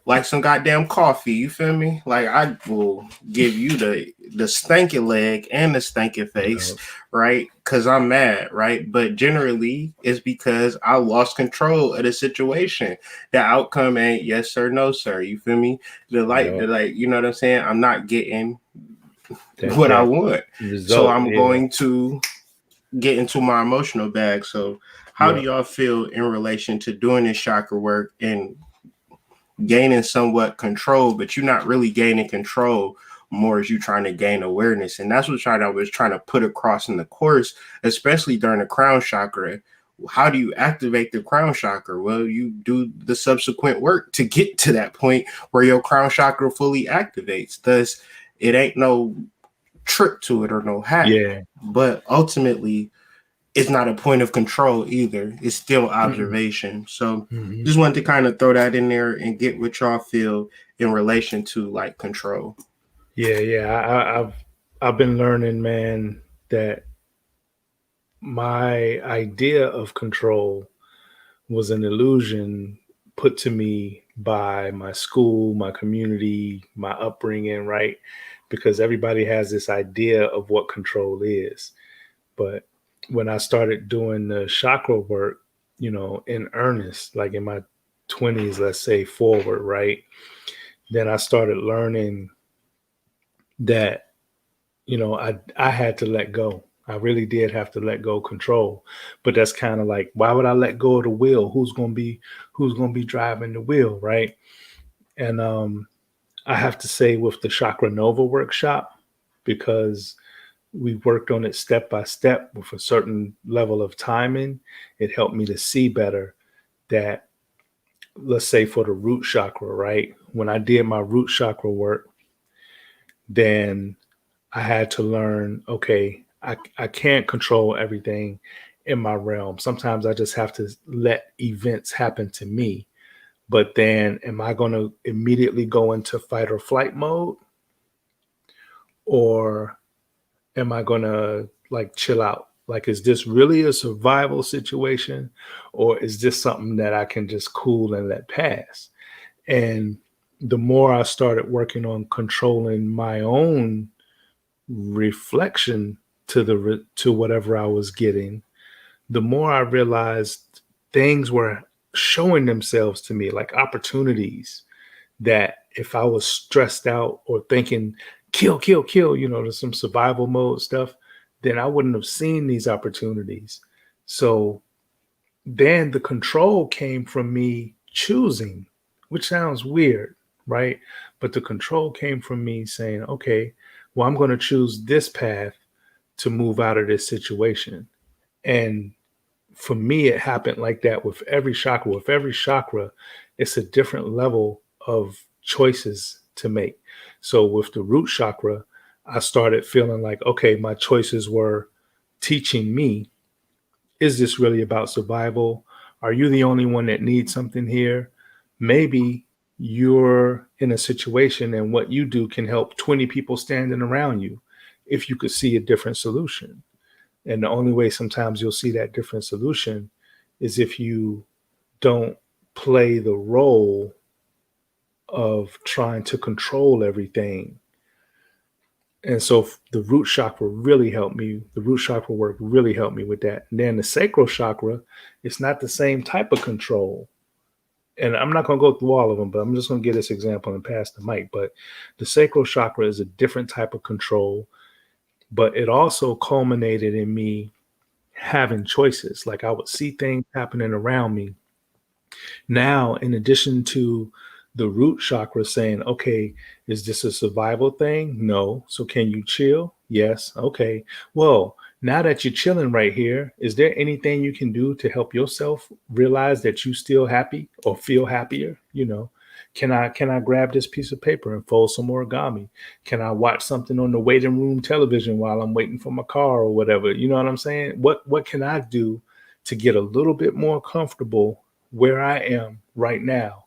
like some goddamn coffee, you feel me? Like I will give you the stanky leg and the stanky face, right? Because I'm mad, right? But generally, it's because I lost control of the situation. The outcome ain't yes sir, no sir. You feel me? The like, you know what I'm saying? I'm not getting what I want, so I'm going to get into my emotional bag. So, how do y'all feel in relation to doing this chakra work and gaining somewhat control, but you're not really gaining control, more as you trying to gain awareness? And that's what I was trying to put across in the course, especially during the crown chakra. How do you activate the crown chakra? Well, you do the subsequent work to get to that point where your crown chakra fully activates. Thus, it ain't no trick to it or no hack. But ultimately, it's not a point of control either. It's still observation. So just wanted to kind of throw that in there and get what y'all feel in relation to like control. I've been learning, man, that my idea of control was an illusion put to me by my school, my community, my upbringing, right? Because everybody has this idea of what control is. But when I started doing the chakra work, in earnest, like in my 20s, let's say forward, right? Then I started learning that, I had to let go. I really did have to let go control. But that's kind of like, why would I let go of the wheel? Who's gonna be driving the wheel, right? And I have to say with the Chakra Nova workshop, because we worked on it step by step with a certain level of timing, it helped me to see better that, let's say for the root chakra, right? When I did my root chakra work, then I had to learn, okay, I can't control everything in my realm. Sometimes I just have to let events happen to me. But then am I going to immediately go into fight or flight mode? Or am I going to like chill out? Like, is this really a survival situation? Or is this something that I can just cool and let pass? And the more I started working on controlling my own reflection to whatever I was getting, the more I realized things were showing themselves to me, like opportunities that if I was stressed out or thinking kill, there's some survival mode stuff, then I wouldn't have seen these opportunities. So then the control came from me choosing, which sounds weird, right? But the control came from me saying, okay, well, I'm going to choose this path to move out of this situation. And for me, it happened like that with every chakra. With every chakra, it's a different level of choices to make. So with the root chakra, I started feeling like, okay, my choices were teaching me, is this really about survival? Are you the only one that needs something here? Maybe you're in a situation and what you do can help 20 people standing around you if you could see a different solution. And the only way sometimes you'll see that different solution is if you don't play the role of trying to control everything. And so the root chakra really helped me. The root chakra work really helped me with that. And then the sacral chakra, it's not the same type of control. And I'm not going to go through all of them, but I'm just going to give this example and pass the mic. But the sacral chakra is a different type of control, but it also culminated in me having choices. Like I would see things happening around me. Now, in addition to the root chakra saying, okay, is this a survival thing? No. So can you chill? Yes. Okay. Well, now that you're chilling right here, is there anything you can do to help yourself realize that you still happy or feel happier? You know, can I grab this piece of paper and fold some origami? Can I watch something on the waiting room television while I'm waiting for my car or whatever? You know what I'm saying? What can I do to get a little bit more comfortable where I am right now?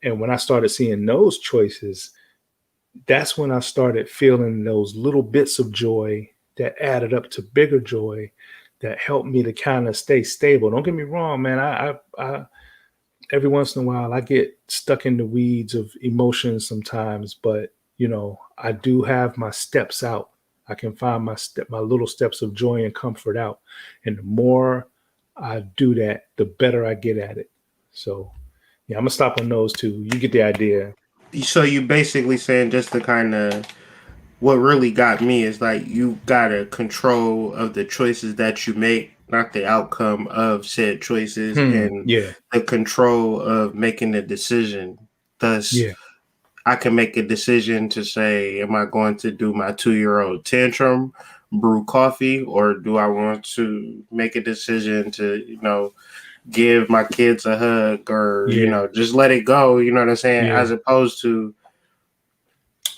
And when I started seeing those choices, that's when I started feeling those little bits of joy that added up to bigger joy that helped me to kind of stay stable. Don't get me wrong, man. I every once in a while I get stuck in the weeds of emotions sometimes, but you know, I do have my steps out. I can find my little steps of joy and comfort out. And the more I do that, the better I get at it. So yeah, I'm gonna stop on those two. You get the idea. So you basically saying, just to kind of, what really got me is like you got a control of the choices that you make, not the outcome of said choices, and Yeah, the control of making the decision. Thus, yeah, I can make a decision to say, am I going to do my 2-year-old tantrum, brew coffee, or do I want to make a decision to, give my kids a hug, or, yeah, just let it go, you know what I'm saying? yeah. As opposed to,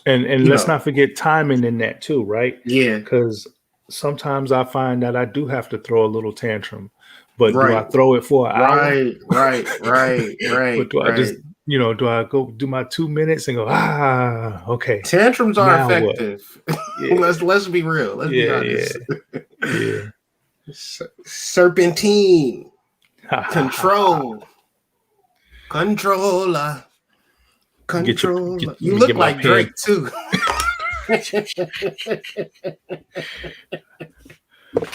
And you let's know, not forget timing in that too, right? yeah, Because sometimes I find that I do have to throw a little tantrum, but do I right, throw it for an hour? right, right, right, But right, do I just, right. do I go do my 2 minutes and go, okay, Tantrums are now what? effective. Yeah, let's be real. Let's be yeah, yeah, honest. yeah. Serpentine, Ha ha ha ha. control, controller. Control. Let You me get look my like Drake pen. too.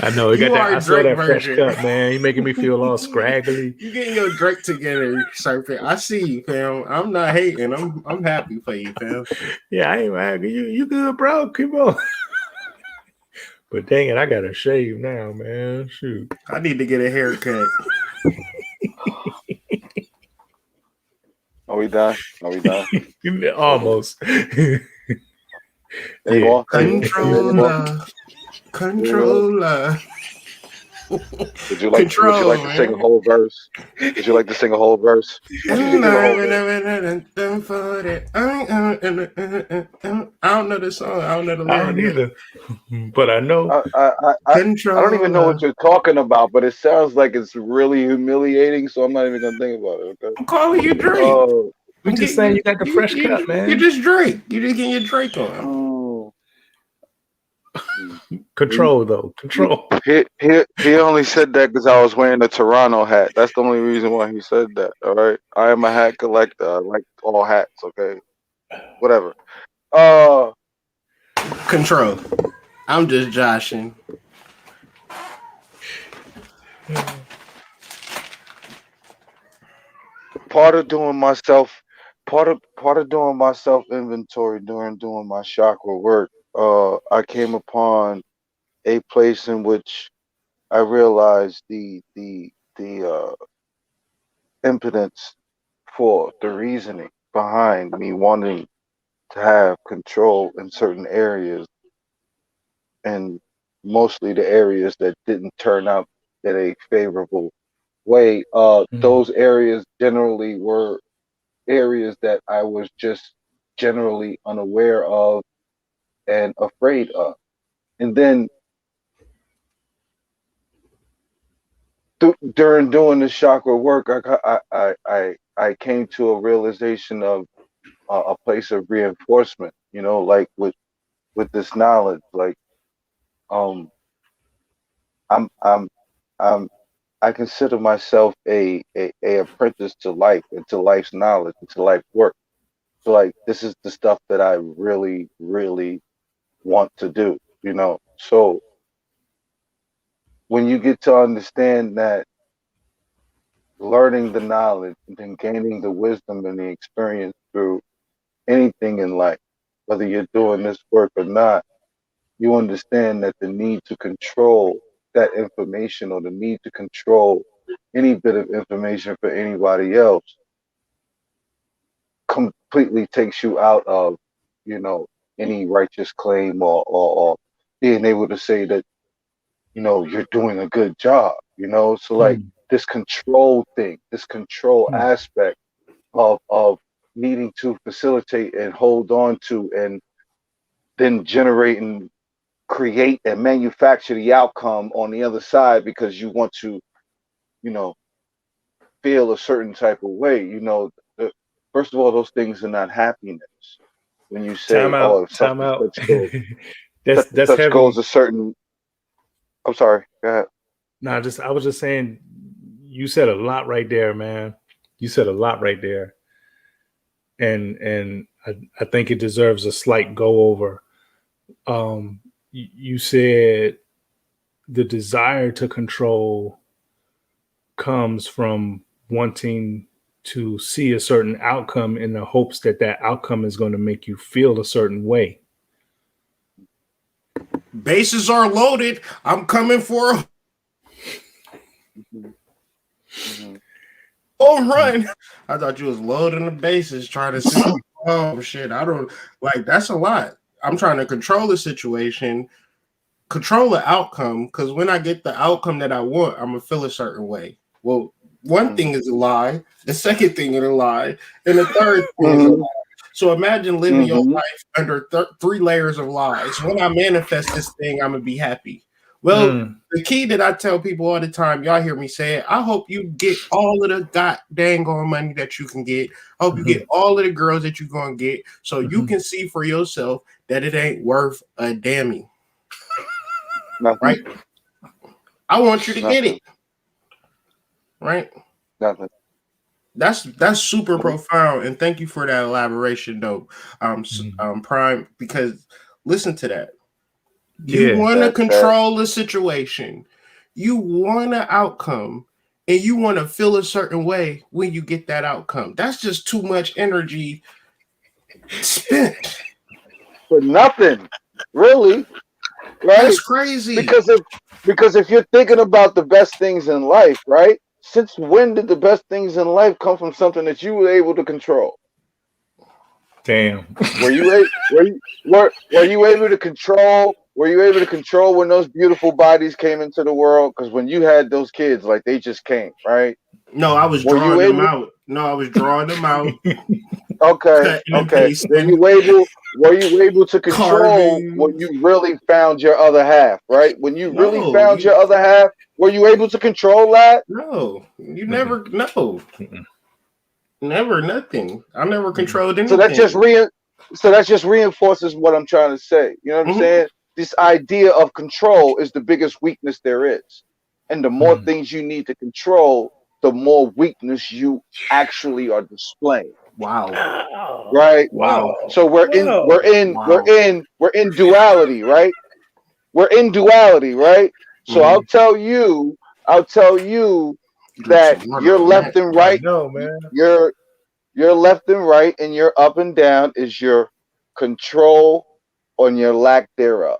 I know he got You that. are I saw Drake that fresh version. cut, man. He making me feel all scraggly. You getting your Drake together, Serpent. I see you, fam. I'm not hating. I'm happy for you, fam. Yeah, I ain't mad. You good, bro? Keep on. But dang it, I gotta shave now, man. Shoot. I need to get a haircut. Are we done? Are we done? Almost. Any Yeah. more? Any more? Controller. Any more? Controller. Would you like? Would you Control, like to sing a man. whole verse? Would you like to sing a whole verse? Why don't you just sing a whole verse? I don't know the song. I don't know the I don't lyric. either. But I know. I don't even know what Controller. you're talking about, but it sounds like it's really humiliating. So I'm not even gonna think about it. Okay. I'm calling you Drake. Oh. We I'm just getting saying you. you got the You, fresh cut, you, you man. just Drake. You just getting your Drake on. Oh. Control though. Control. He only said that because I was wearing a Toronto hat. That's the only reason why he said that. All right. I am a hat collector. I like all hats. Okay. Whatever. Control. I'm just joshing. Part of doing myself, part of doing my self inventory during doing my chakra work. I came upon a place in which I realized the impotence for the reasoning behind me wanting to have control in certain areas, and mostly the areas that didn't turn out in a favorable way. Mm. Those areas generally were areas that I was just generally unaware of and afraid of. And then during doing the chakra work, I came to a realization of a place of reinforcement. You know, like with this knowledge, like um, I'm I'm I consider myself a apprentice to life and to life's knowledge and to life's work. So like this is the stuff that I really, really want to do, you know. So when you get to understand that learning the knowledge and then gaining the wisdom and the experience through anything in life, whether you're doing this work or not, you understand that the need to control that information or the need to control any bit of information for anybody else completely takes you out of, you know, any righteous claim or being able to say that, you know, you're doing a good job, you know? So like Mm. this control thing, this control Mm. aspect of needing to facilitate and hold on to and then generate and create and manufacture the outcome on the other side because you want to, you know, feel a certain type of way, you know, first of all, those things are not happiness. When you Time say, oh, out. if such Time and out. such goes, such and That's such goes heavy. a certain, I'm sorry, go ahead. No, just I was just saying, you said a lot right there, man. You said a lot right there, and I think it deserves a slight go over. You said the desire to control comes from wanting to see a certain outcome in the hopes that that outcome is going to make you feel a certain way. Bases are loaded. I'm coming for a Hmm. Hmm. home run. I thought you was loading the bases, trying to see. Oh shit! I don't like that's a lot. I'm trying to control the situation, control the outcome. Because when I get the outcome that I want, I'm gonna feel a certain way. Well, one thing is a lie. The second thing is a lie, and the third thing is a lie. Hmm. So imagine living your Hmm. life under three layers of lies. When I manifest this thing, I'm gonna be happy. Well, Mm, the key that I tell people all the time, y'all hear me say it. I hope you get all of the god dang on money that you can get. I hope you mhm, get all of the girls that you're gonna get, so you mhm. can see for yourself that it ain't worth a damn. Nothing, Right? I want you to get nothing, it. Right? nothing. That's super Nope. profound, and thank you for that elaboration, though, Mhm. Prime. Because listen to that. You Yeah. want to That control the situation. You want an outcome, and you want to feel a certain way when you get that outcome. That's just too much energy spent. for nothing, really, That's right? crazy. Because if you're thinking about the best things in life, right? Since when did the best things in life come from something that you were able to control? Damn. Were you able to control? Were you able to control when those beautiful bodies came into the world? Because when you had those kids, like they just came, right? No, I was Were you drawing them able? out. No, I was drawing them out, Okay, cutting and okay. pasting, Were you able to control when carving. you really found your other half, right? When you really No, found you your other half, were you able to control that? no, you Mm-mm, never no, mm-mm, never nothing. I never mm-mm. controlled So that just anything. re so that just reinforces what I'm trying to say. You know what I'm Hmm. saying? This idea of control is the biggest weakness there is. And the more Mm. things you need to control, the more weakness you actually are displaying. Wow, Right? Wow. So Wow. wow. we're in duality, right? We're in duality, right? So Hmm. I'll tell you Drink that some water your on that. left and I right, know, man. your your left and right and your up and down is your control on your lack thereof.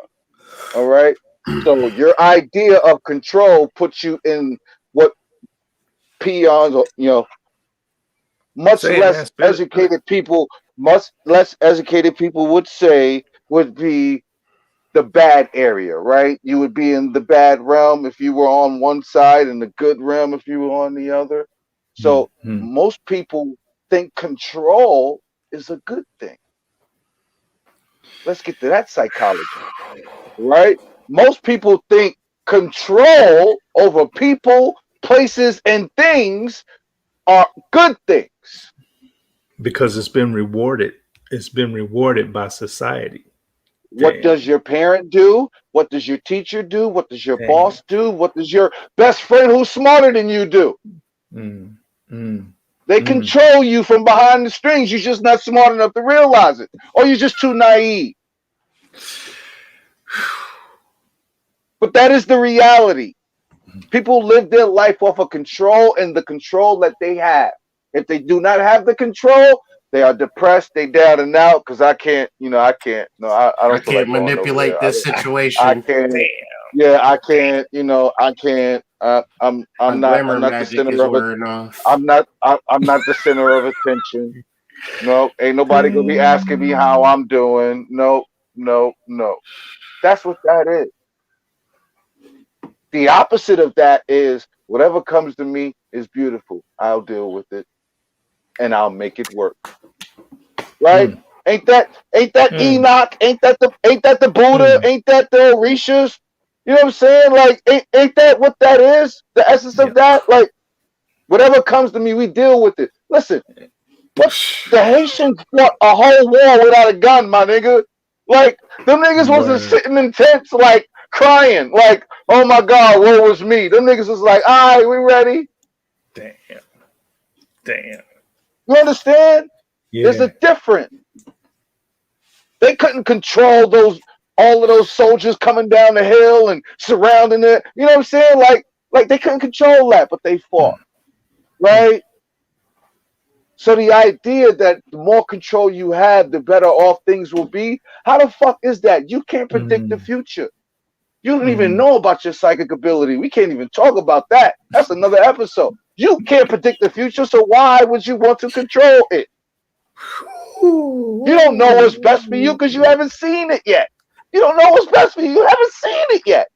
All right? So your idea of control puts you in what peons, or much Say it, man. less Spill it. educated people, much less educated people would say would be the bad area, right? You would be in the bad realm if you were on one side and the good realm if you were on the other. So Mm-hmm. most people think control is a good thing. Let's get to that psychology, right? Most people think control over people, places, and things are good things. Because it's been rewarded. It's been rewarded by society. What Damn. does your parent do? What does your teacher do? What does your Damn. boss do? What does your best friend who's smarter than you do? Mm, mm, They mm. control you from behind the strings. You're just not smart enough to realize it, or you're just too naive. But that is the reality. People live their life off of control and the control that they have. If they do not have the control, they are depressed. They down and out because I can't. I can't. No, I I don't feel can't like going over manipulate there. this I situation. can't. Damn. Yeah, I can't. I can't. I'm My not. glamour I'm not the magic center is of it. wearing off. I'm not the center of attention. No, ain't nobody gonna be asking me how I'm doing. No, no, no. That's what that is. The opposite of that is whatever comes to me is beautiful. I'll deal with it and I'll make it work. Right? Mm, Ain't that mm, Enoch? Ain't that the Buddha? mm. Ain't that the Orishas? You know what I'm saying? Like ain't that what that is? The essence of Yep. that? Like whatever comes to me, we deal with it. Listen, what the Haitians fought a whole war without a gun, my nigga. Like them niggas wasn't Word. sitting in tents like crying, like, oh my God, what was me? Them niggas was like, all right, we ready. Damn. Damn. You understand? There's Yeah. a difference. They couldn't control all of those soldiers coming down the hill and surrounding it. You know what I'm saying? Like they couldn't control that, but they fought, Mm, mm, right? So the idea that the more control you have, the better off things will be. How the fuck is that? You can't predict the mm, future. You don't even mm. know about your psychic ability. We can't even talk about that. That's another episode. You can't predict the future, so why would you want to control it? You don't know what's best for you because you haven't seen it yet. You don't know what's best for you. You haven't seen it yet.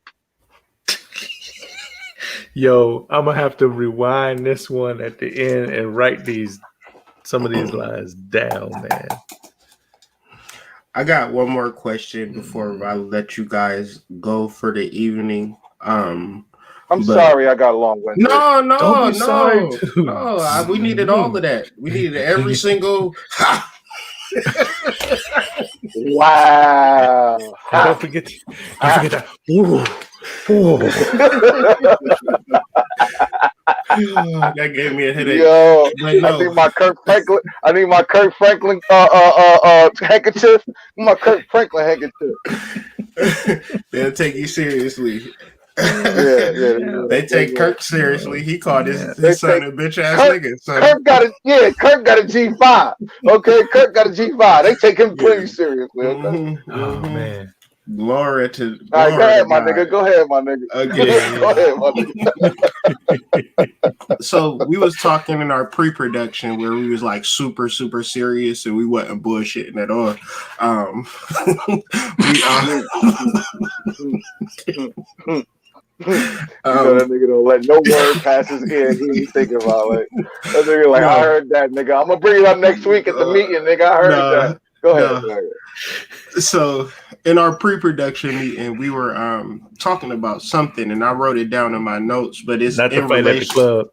Yo, I'm gonna have to rewind this one at the end and write some of these lines down, man. I got one more question before I let you guys go for the evening. I'm But sorry I got long-winded. no, Don't no, be sorry, no, too. no. We needed all of that. We needed every single. Wow. And don't forget that. Ooh, ooh. That gave me a headache. Yo, But I no, need my Kirk Franklin handkerchief. My Kirk Franklin handkerchief. they'll take you seriously. Yeah. They take Kirk seriously. He called Yeah. his son a bitch ass Kirk, nigga. So Kirk got a G5. Okay, Kirk got a G5. They take him plenty seriously. Okay. Oh man. Glory to All right, go ahead, my God. nigga. Go ahead, my nigga. Okay. Go ahead, my nigga. So we was talking in our pre-production where we was like super serious and we wasn't bullshitting at all. That nigga don't let no word pass his ear. He ain't thinking about it. That nigga like, I heard that, nigga. I'm gonna bring it up next week at the meeting, nigga. I heard that. Go ahead. So in our pre-production meeting, we were talking about something, and I wrote it down in my notes. But it's Not to in fight at the club.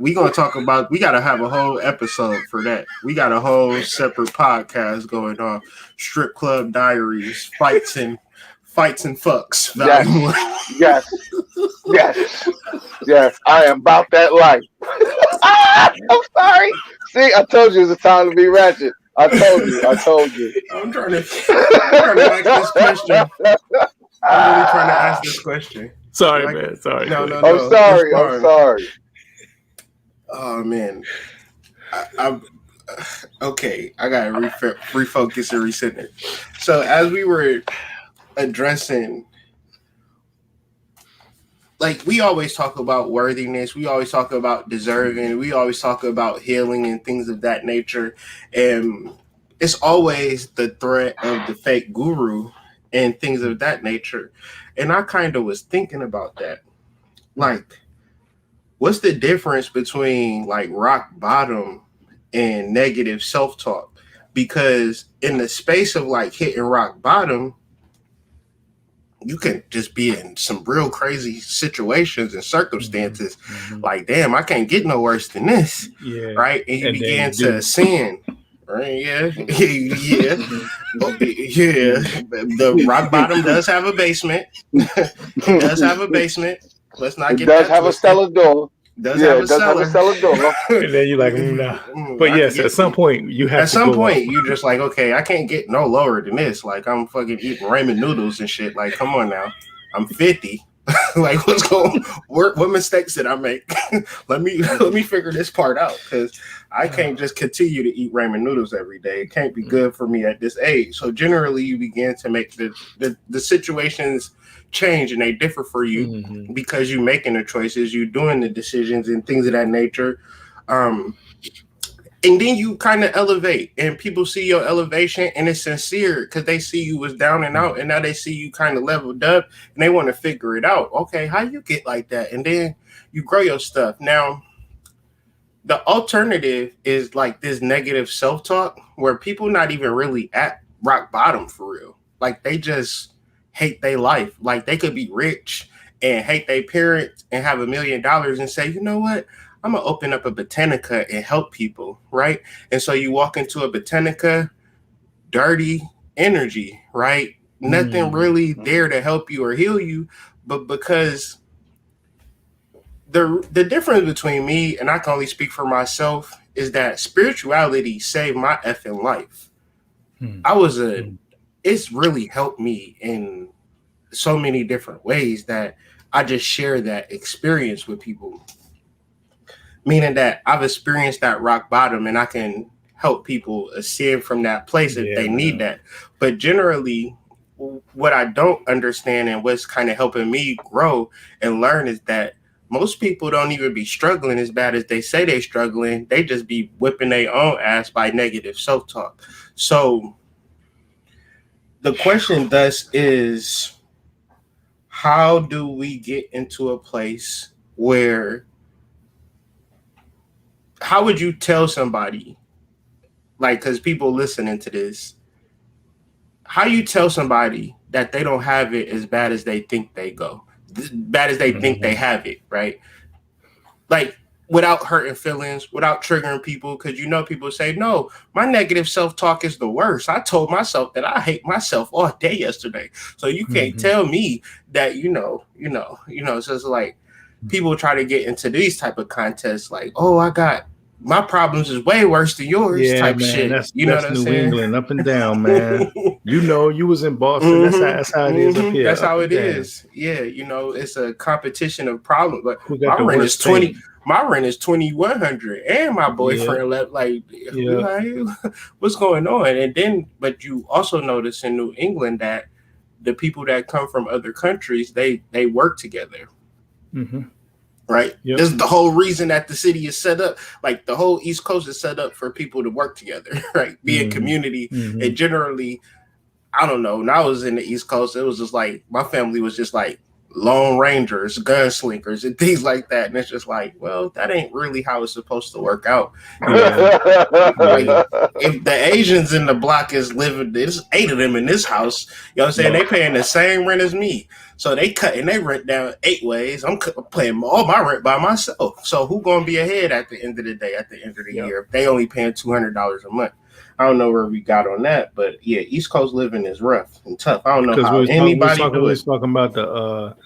We gonna talk about. We gotta have a whole episode for that. We got a whole separate podcast going on. Strip club diaries, fights and fucks. Yes. I am about that life. I'm sorry. See, I told you it's time to be ratchet. I told you. I'm trying to ask this question. I'm really trying to ask this question. Sorry, man. Sorry. No. I'm sorry. Oh man. I'm okay. I gotta refocus and recenter. So as we were addressing like we always talk about worthiness, we always talk about deserving, we always talk about healing and things of that nature, and it's always the threat of the fake guru and things of that nature. And I kind of was thinking about that, like, what's the difference between like rock bottom and negative self-talk? Because in the space of like hitting rock bottom, you can just be in some real crazy situations and circumstances. Like, damn, I can't get no worse than this. Yeah. Right. And you And began then you to sin. Right. Yeah. Yeah. Yeah. The rock bottom does have a basement. It does have a basement. Let's not It get does that have a twisted. cellar door. Does Yeah, have a it does have cellar. a cellar door. And then you're like, nah. But yes, at some point you have At to some go point, up. you just like, okay, I can't get no lower than this. Like, I'm fucking eating ramen noodles and shit. Like, come on now, I'm 50. Like, what's going? What mistakes did I make? let me figure this part out, because I can't just continue to eat ramen noodles every day. It can't be good for me at this age. So generally, you begin to make the situations change, and they differ for you because you're making the choices, you doing the decisions and things of that nature. And then you kind of elevate, and people see your elevation, and it's sincere because they see you was down and out, and now they see you kind of leveled up, and they want to figure it out. Okay, how you get like that? And then you grow your stuff. Now, the alternative is like this negative self-talk where people not even really at rock bottom for real. Like, they just hate their life. Like, they could be rich and hate their parents and have $1 million and say, you know what? I'm going to open up a botanica and help people, right? And so you walk into a botanica, dirty energy, right? Nothing really there to help you or heal you, but because the difference between me, and I can only speak for myself, is that spirituality saved my effing life. It's really helped me in so many different ways that I just share that experience with people. Meaning that I've experienced that rock bottom, and I can help people ascend from that place if they need that. But generally, what I don't understand and what's kind of helping me grow and learn is that most people don't even be struggling as bad as they say they're struggling. They just be whipping their own ass by negative self-talk. So the question thus is, how do we get into a place where, how would you tell somebody, like, because people listening to this, how you tell somebody that they don't have it as bad as they think they go, as bad as they think they have it, right? Like, without hurting feelings, without triggering people, because you know people say, no, my negative self-talk is the worst. I told myself that I hate myself all day yesterday. So you can't tell me that, so it's like people try to get into these type of contests like, oh, I got my problems is way worse than yours, type man, shit. That's what I'm New saying? England up and down, man. You was in Boston. That's how it is up here. That's how it down. is. Yeah, it's a competition of problems. But Who got my the rent worst is 20. thing? My rent is 2,100, and my boyfriend left. Like, what's going on? And then, but you also notice in New England that the people that come from other countries, they work together. Right. This is the whole reason that the city is set up. Like, the whole East Coast is set up for people to work together, right? Be in community. And generally, I don't know, when I was in the East Coast, it was just like my family was just like Lone Rangers, gunslingers, and things like that. And it's just like, well, that ain't really how it's supposed to work out. Like, if the Asians in the block is living, there's 8 of them in this house, you know what I'm saying? They paying the same rent as me. So they cutting their rent down 8 ways. I'm paying all my rent by myself. So who gonna be ahead at the end of the day, at the end of the year, if they only paying $200 a month? I don't know where we got on that, but yeah, East Coast living is rough and tough. I don't know how anybody do it. We was talking about the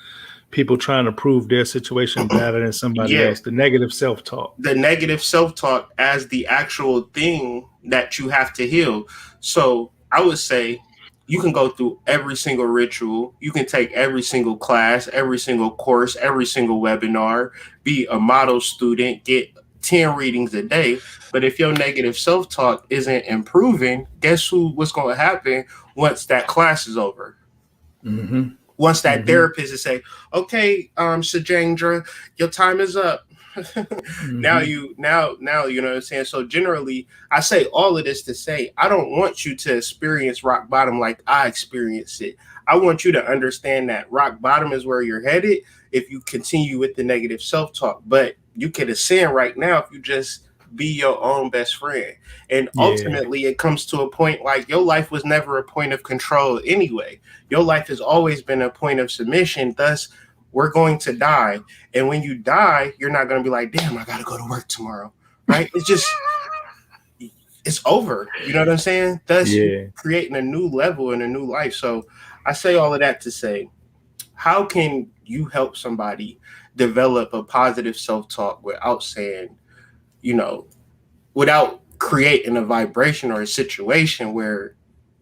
people trying to prove their situation better than somebody else. The negative self-talk. The negative self-talk as the actual thing that you have to heal. So I would say you can go through every single ritual. You can take every single class, every single course, every single webinar, be a model student, get 10 readings a day. But if your negative self-talk isn't improving, guess what's going to happen once that class is over? once that therapist is say, okay, Sajendra, your time is up. Now you know what I'm saying. So generally, I say all of this to say I don't want you to experience rock bottom like I experienced it. I want you to understand that rock bottom is where you're headed if you continue with the negative self-talk. But you can ascend right now if you just be your own best friend. And ultimately it comes to a point like your life was never a point of control anyway. Your life has always been a point of submission. Thus, we're going to die. And when you die, you're not going to be like, damn, I got to go to work tomorrow. Right? It's just, it's over. You know what I'm saying? Thus, you're creating a new level and a new life. So I say all of that to say, how can you help somebody develop a positive self-talk without saying, you know, without creating a vibration or a situation where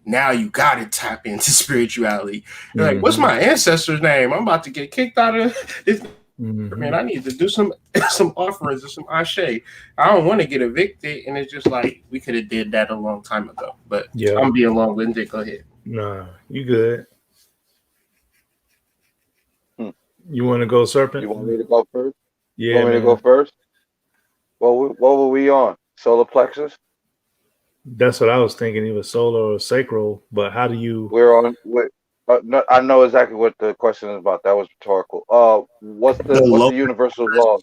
now you got to tap into spirituality? You're like, what's my ancestor's name? I'm about to get kicked out of this. Man, I need to do some offerings or some ashe. I don't want to get evicted. And it's just like, we could have did that a long time ago. But I'm being long-winded. Go ahead. Nah, you good. You want to go, Serpent? You want me to go first? Yeah, you want me to go first? What were we on? Solar plexus? That's what I was thinking. Either solar or sacral. But how do you? We're on. No, I know exactly what the question is about. That was rhetorical. What's the universal law?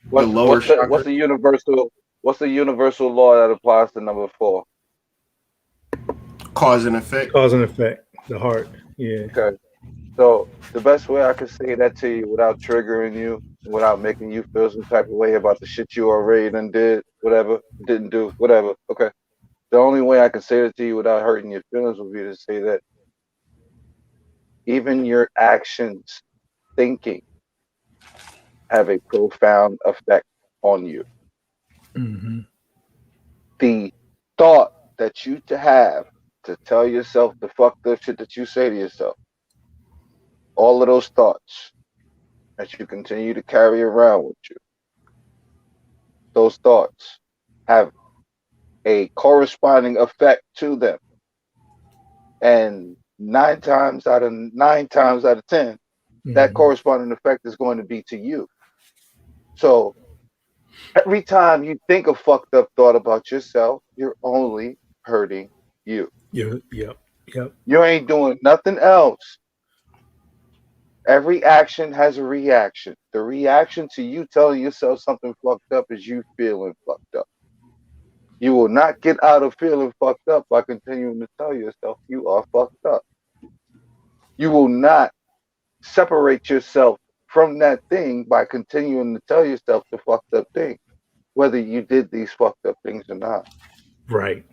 What's the universal law that applies to number 4? Cause and effect. Cause and effect. The heart. Yeah. Okay. So the best way I could say that to you without triggering you, without making you feel some type of way about the shit you already done did, whatever, didn't do, whatever. Okay. The only way I can say it to you without hurting your feelings would be to say that even your actions, thinking, have a profound effect on you. The thought that you have to tell yourself the fucked up shit that you say to yourself, all of those thoughts that you continue to carry around with you, those thoughts have a corresponding effect to them. And 9 times out of 10, that corresponding effect is going to be to you. So every time you think a fucked up thought about yourself, you're only hurting you. Yep. You ain't doing nothing else. Every action has a reaction. The reaction to you telling yourself something fucked up is you feeling fucked up. You will not get out of feeling fucked up by continuing to tell yourself you are fucked up. You will not separate yourself from that thing by continuing to tell yourself the fucked up thing, whether you did these fucked up things or not. Right.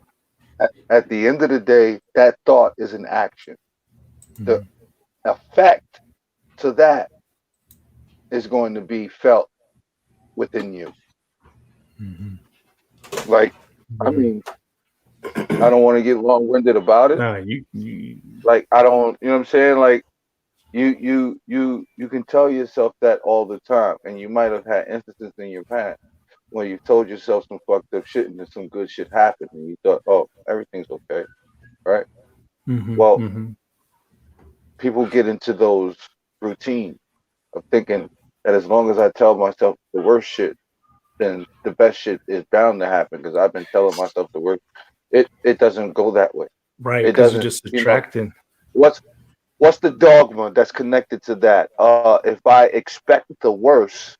At the end of the day, that thought is an action. The effect to that is going to be felt within you. Like, I mean, I don't want to get long-winded about it. Nah, you like, I don't, you know what I'm saying? Like, you can tell yourself that all the time, and you might have had instances in your past where you told yourself some fucked up shit and then some good shit happened, and you thought, oh, everything's okay, right? People get into those routines of thinking that as long as I tell myself the worst shit, then the best shit is bound to happen because I've been telling myself the worst. It doesn't go that way. Right. It doesn't. Just attracting. What's the dogma that's connected to that? If I expect the worst,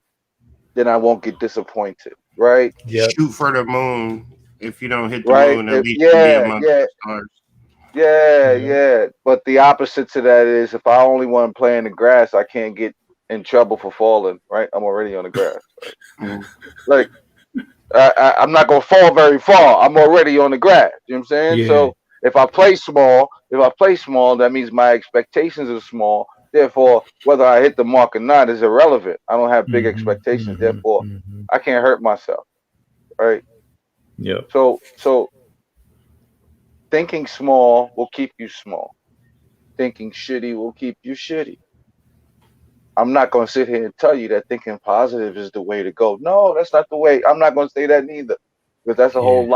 then I won't get disappointed, right? Yep. Shoot for the moon. If you don't hit the moon, at least you be among the stars. Yeah. But the opposite to that is if I only want to play in the grass, I can't get in trouble for falling, right? I'm already on the grass. Right? Like, I'm not going to fall very far. I'm already on the grass. You know what I'm saying? Yeah. So if I play small, that means my expectations are small. Therefore, whether I hit the mark or not is irrelevant. I don't have big expectations. Therefore, I can't hurt myself, right? Yeah. So thinking small will keep you small. Thinking shitty will keep you shitty. I'm not going to sit here and tell you that thinking positive is the way to go. No, that's not the way. I'm not going to say that neither, because that's a whole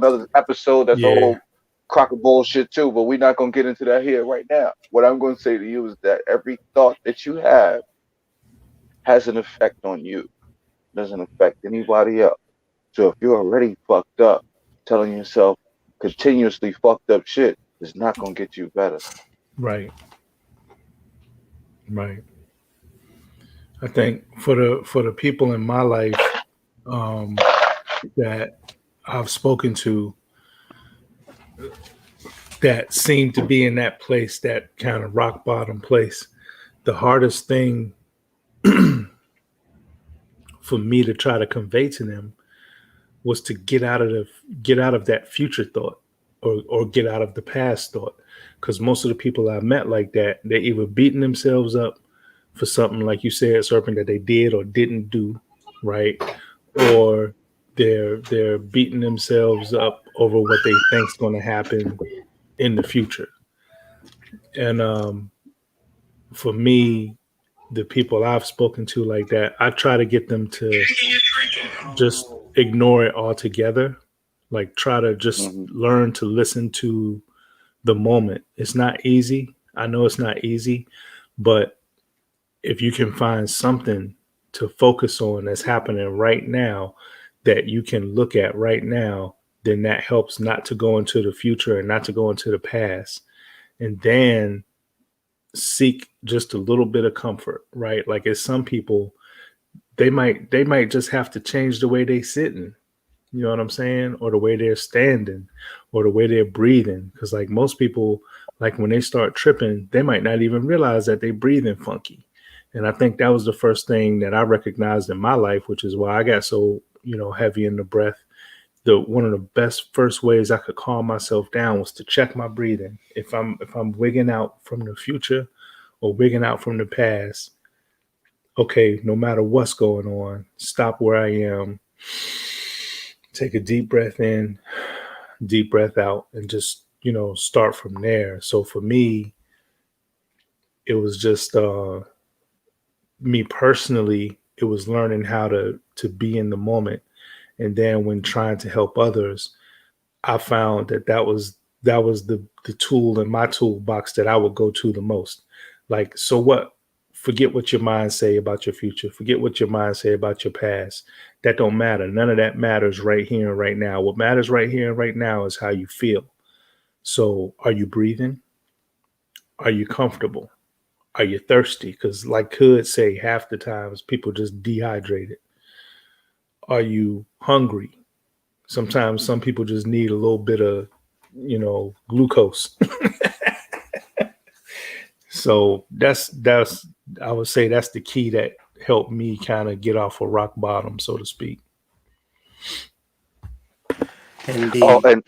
other episode. That's a whole crock of bullshit too, but we're not gonna get into that here right now. What I'm gonna say to you is that every thought that you have has an effect on you. It doesn't affect anybody else. So if you're already fucked up, telling yourself continuously fucked up shit is not gonna get you better. Right. Right. I think for the people in my life that I've spoken to that seem to be in that place, that kind of rock bottom place, the hardest thing for me to try to convey to them was to get out of that future thought, or get out of the past thought. Because most of the people I met like that, they're either beating themselves up for something, like you said, Serpent, that they did or didn't do, right? Or they're beating themselves up over what they think's going to happen in the future. And for me, the people I've spoken to like that, I try to get them to just ignore it altogether. Like, try to just Hmm. learn to listen to the moment. It's not easy. I know it's not easy, but if you can find something to focus on that's happening right now, that you can look at right now, then that helps not to go into the future and not to go into the past. And then seek just a little bit of comfort, right? Like, as some people, they might just have to change the way they sitting, you know what I'm saying? Or the way they're standing, or the way they're breathing. Because, like, most people, like, when they start tripping, they might not even realize that they breathing funky. And I think that was the first thing that I recognized in my life, which is why I got so, heavy in the breath. The one of the best first ways I could calm myself down was to check my breathing. If I'm wigging out from the future or wigging out from the past, okay, no matter what's going on, stop where I am, take a deep breath in, deep breath out, and just, start from there. So for me, it was just me personally, it was learning how to be in the moment. And then when trying to help others, I found that was the tool in my toolbox that I would go to the most. Like, so what? Forget what your mind say about your future. Forget what your mind say about your past. That don't matter. None of that matters right here and right now. What matters right here and right now is how you feel. So, are you breathing? Are you comfortable? Are you thirsty? Because, like Hood say, half the times people just dehydrated. Are you hungry? Sometimes some people just need a little bit of, glucose. So that's I would say that's the key that helped me kind of get off a rock bottom, so to speak. Oh, Indeed. and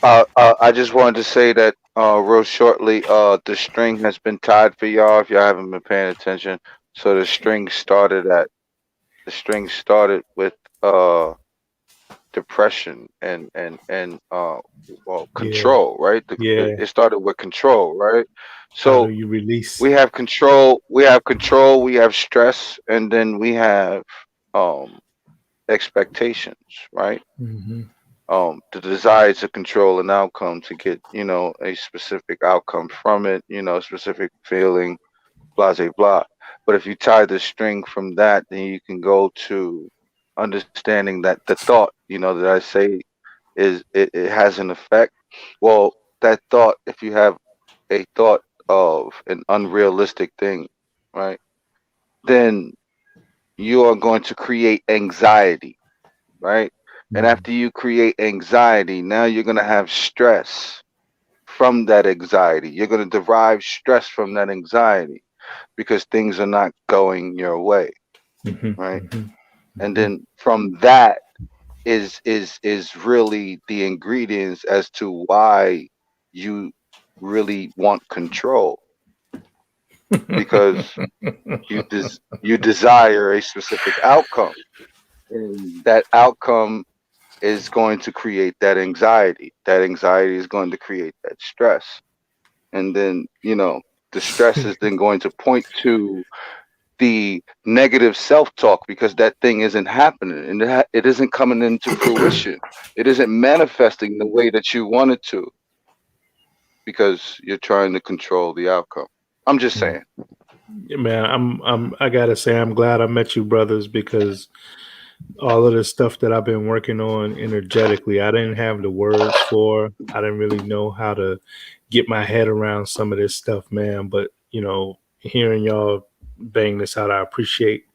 I just wanted to say that real shortly. The string has been tied for y'all if y'all haven't been paying attention. So the string started with uh depression and well, Yeah, control, right? yeah. It started with control, right? How do So you release? we have control, we have stress, and then we have um expectations, right? Hmm. The desire to control an outcome, to get, a specific outcome from it, a specific feeling, blah blah blah. But if you tie the string from that, then you can go to understanding that the thought, that I say, it has an effect. Well, that thought, if you have a thought of an unrealistic thing, right, then you are going to create anxiety, right? And after you create anxiety, now you're going to have stress from that anxiety. You're going to derive stress from that anxiety because things are not going your way, Hmm. right? Hmm. And Hmm. then from that is really the ingredients as to why you really want control, because you desire a specific outcome, and that outcome is going to create that anxiety. That anxiety is going to create that stress. And then, the stress is then going to point to the negative self-talk because that thing isn't happening and it isn't coming into fruition. It isn't manifesting the way that you want it to because you're trying to control the outcome. I'm just saying. Yeah, man, I gotta say I'm glad I met you brothers, because all of the stuff that I've been working on energetically, I didn't have the words for. I didn't really know how to get my head around some of this stuff, man. But, hearing y'all bang this out, I appreciate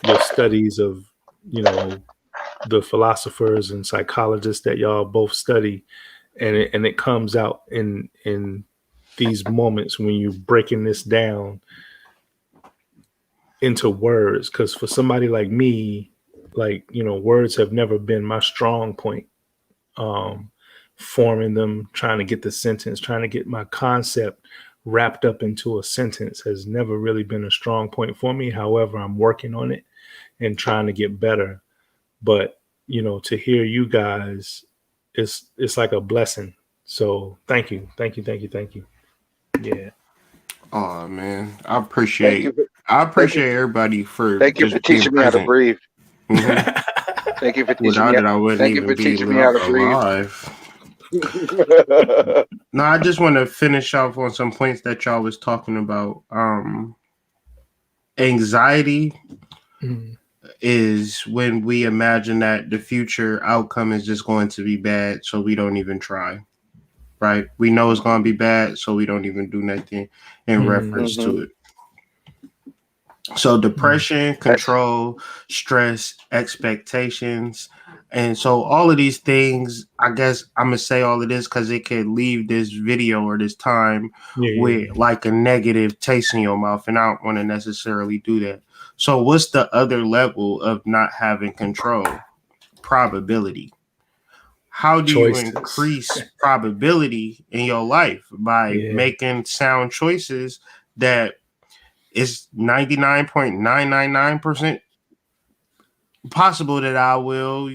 your studies of, the philosophers and psychologists that y'all both study. And it comes out in these moments when you're breaking this down into words. Because for somebody like me, words have never been my strong point. Forming them, trying to get the sentence, trying to get my concept wrapped up into a sentence has never really been a strong point for me. However, I'm working on it and trying to get better. But, to hear you guys, it's like a blessing. So thank you. Yeah. Oh man, I appreciate everybody for thank you for teaching me how to breathe. Mm-hmm. Thank you for teaching Without me. it, I wouldn't thank you even for be teaching me how to alive. No, I just want to finish off on some points that y'all was talking about. Anxiety is when we imagine that the future outcome is just going to be bad, so we don't even try. Right? We know it's going to be bad, so we don't even do nothing in reference to it. So depression, control, stress, expectations. And so all of these things, I guess I'm going to say all of this because it could leave this video or this time with like a negative taste in your mouth. And I don't want to necessarily do that. So what's the other level of not having control? Probability. How do you increase probability in your life? By making sound choices that is 99.999% possible that I will,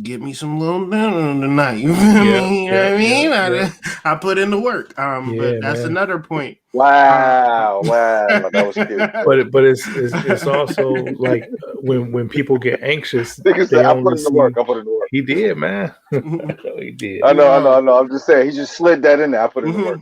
get me some little dinner tonight. You feel me? You know what I mean? I put in the work. But that's another point. Wow, that was cute. But it's also like when people get anxious, I put in the work. He did, man. He did. I know. I'm just saying, he just slid that in there. I put in the work.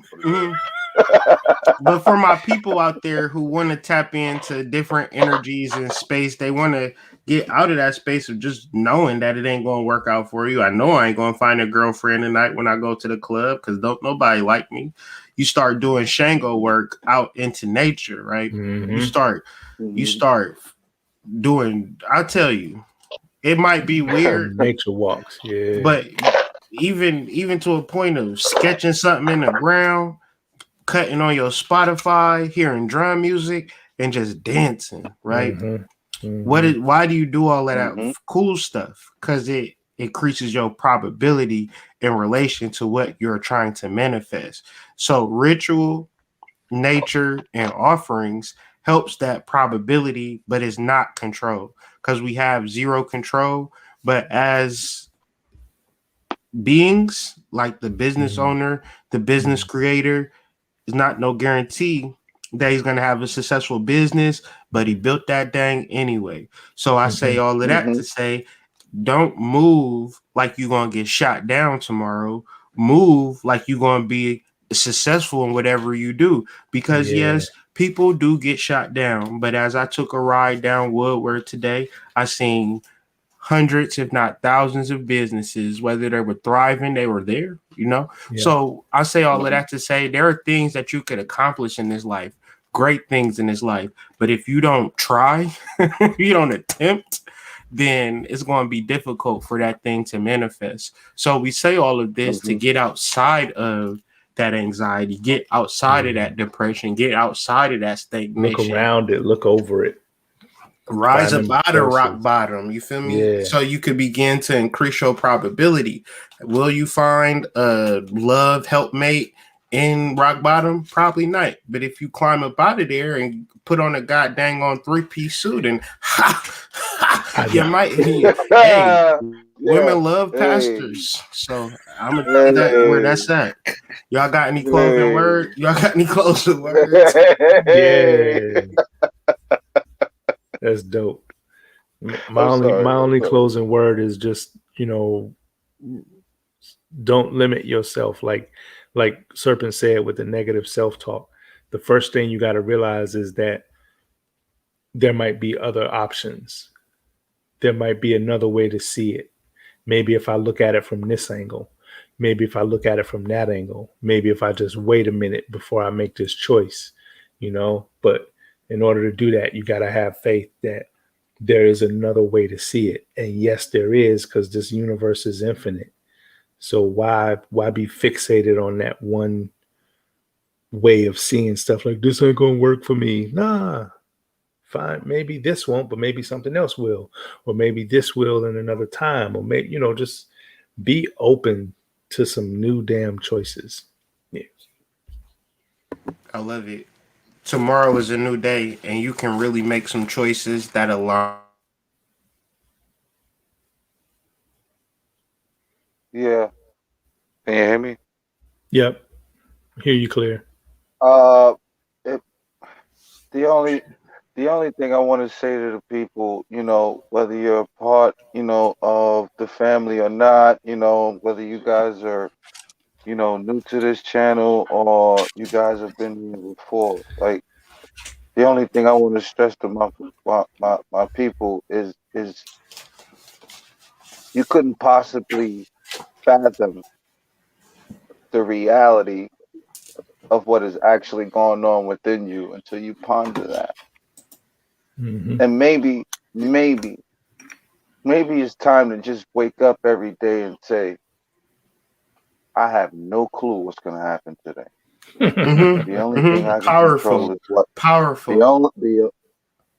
But for my people out there who want to tap into different energies and space, they want to get out of that space of just knowing that it ain't going to work out for you. I know I ain't going to find a girlfriend tonight when I go to the club because don't nobody like me. You start doing Shango work out into nature, right? Mm-hmm. You start doing, I tell you, it might be weird. Nature walks, yeah. But even to a point of sketching something in the ground, cutting on your Spotify, hearing drum music, and just dancing, right? Why do you do all of that cool stuff? Because it increases your probability in relation to what you're trying to manifest. So ritual, nature, and offerings helps that probability, but it's not control because we have zero control. But as beings, like the business owner, the business creator, is not no guarantee that he's going to have a successful business, but he built that dang anyway. So I say all of that to say, don't move like you're going to get shot down tomorrow. Move like you're going to be successful in whatever you do. Because yes, people do get shot down. But as I took a ride down Woodward today, I seen hundreds, if not thousands of businesses, whether they were thriving, they were there, So I say all of that to say there are things that you could accomplish in this life, great things in this life. But if you don't try, you don't attempt, then it's going to be difficult for that thing to manifest. So we say all of this to get outside of that anxiety, get outside of that depression, get outside of that stagnation. Look around it, look over it. Rise up out of rock bottom. You feel me? Yeah. So you could begin to increase your probability. Will you find a love helpmate in rock bottom? Probably not. But if you climb up out of there and put on a goddamn 3-piece suit and you might. Hey, women love Hey, pastors. So I'm gonna tell you that where hey, that's at. Y'all got any closing hey, word? Y'all got any closing words? hey. Yeah, that's dope. My I'm only sorry. my I'm only sorry. closing word is just, don't limit yourself. Like Serpent said with the negative self-talk. The first thing you got to realize is that there might be other options. There might be another way to see it. Maybe if I look at it from this angle, maybe if I look at it from that angle, maybe if I just wait a minute before I make this choice, But in order to do that, you got to have faith that there is another way to see it. And yes, there is, because this universe is infinite. So why be fixated on that one way of seeing stuff like this ain't gonna work for me? Nah, fine. Maybe this won't, but maybe something else will, or maybe this will in another time, or maybe just be open to some new damn choices. Yeah. I love it. Tomorrow is a new day, and you can really make some choices that align. Yeah. Can you hear me? Yep. Hear you clear. Uh, it, the only the only thing I want to say to the people, whether you're a part, of the family or not, whether you guys are, new to this channel or you guys have been here before, like the only thing I want to stress to my people is you couldn't possibly fathom the reality of what is actually going on within you until you ponder that. Mm-hmm. And maybe it's time to just wake up every day and say, I have no clue what's going to happen today. The Mm-hmm. only thing Mm-hmm. I can control Powerful. is what the Powerful. only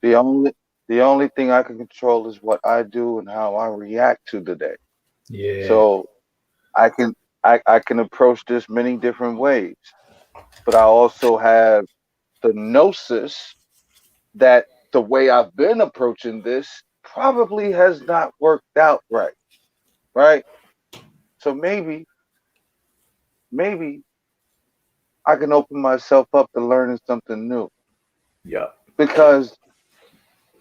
the only the only thing I can control is what I do and how I react to the day. Yeah. So I can I can approach this many different ways, but I also have the gnosis that the way I've been approaching this probably has not worked out right. Right? So maybe I can open myself up to learning something new. Yeah. Because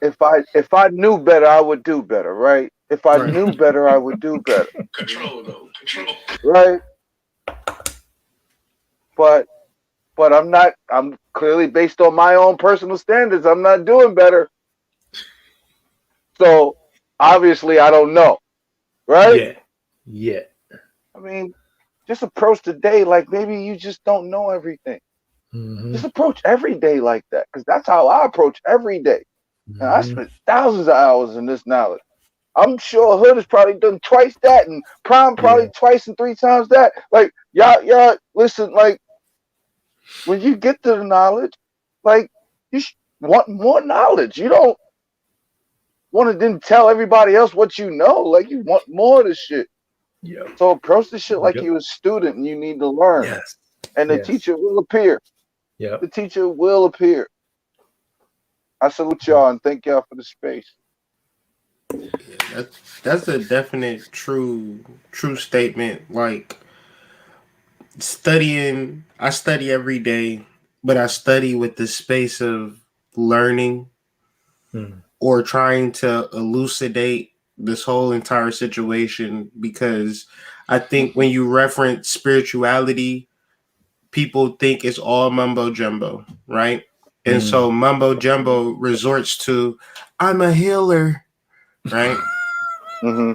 if I knew better, I would do better, right? If I Right. knew better, I would do better, Control though. Control. right? But I'm not. I'm clearly based on my own personal standards. I'm not doing better. So obviously, I don't know, right? Yeah. Yeah. I mean, just approach the day like maybe you just don't know everything. Mm-hmm. Just approach every day like that, because that's how I approach every day. And I Mm-hmm. spent thousands of hours in this knowledge. I'm sure Hood has probably done twice that, and Prime Yeah. probably twice and three times that. Like y'all, listen. Like when you get to the knowledge, like you want more knowledge. You don't want to then tell everybody else what you know. Like you want more of the shit. Yep. So approach the shit like Yep. you a student and you need to learn, Yes. and the Yes. teacher will appear. Yep. The teacher will appear. I salute y'all and thank y'all for the space. Yeah, that's a definite true statement. Like studying, I study every day, but I study with the space of learning Mm. or trying to elucidate this whole entire situation because I think when you reference spirituality, people think it's all mumbo jumbo, right? And Mm. so mumbo jumbo resorts to, I'm a healer, right? Mm-hmm.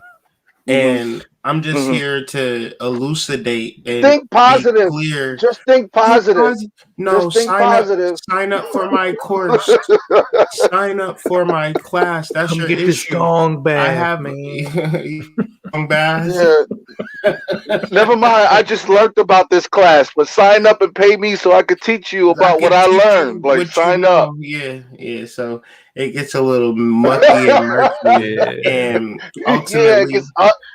Mm-hmm. And I'm just Mm-hmm. here to elucidate and Think be positive. clear. Just think Think positive. positive. No, Just think positive. sign up for my course. Sign up for my class. That's Come your get this issue. gong I bath, have man. long bass. Yeah. Never mind. I just learned about this class, but sign up and pay me so I could teach you I about what can I teach learned. you Like what you sign up. know. Yeah, yeah. So it gets a little mucky and murky, Yeah. and Yeah, ultimately,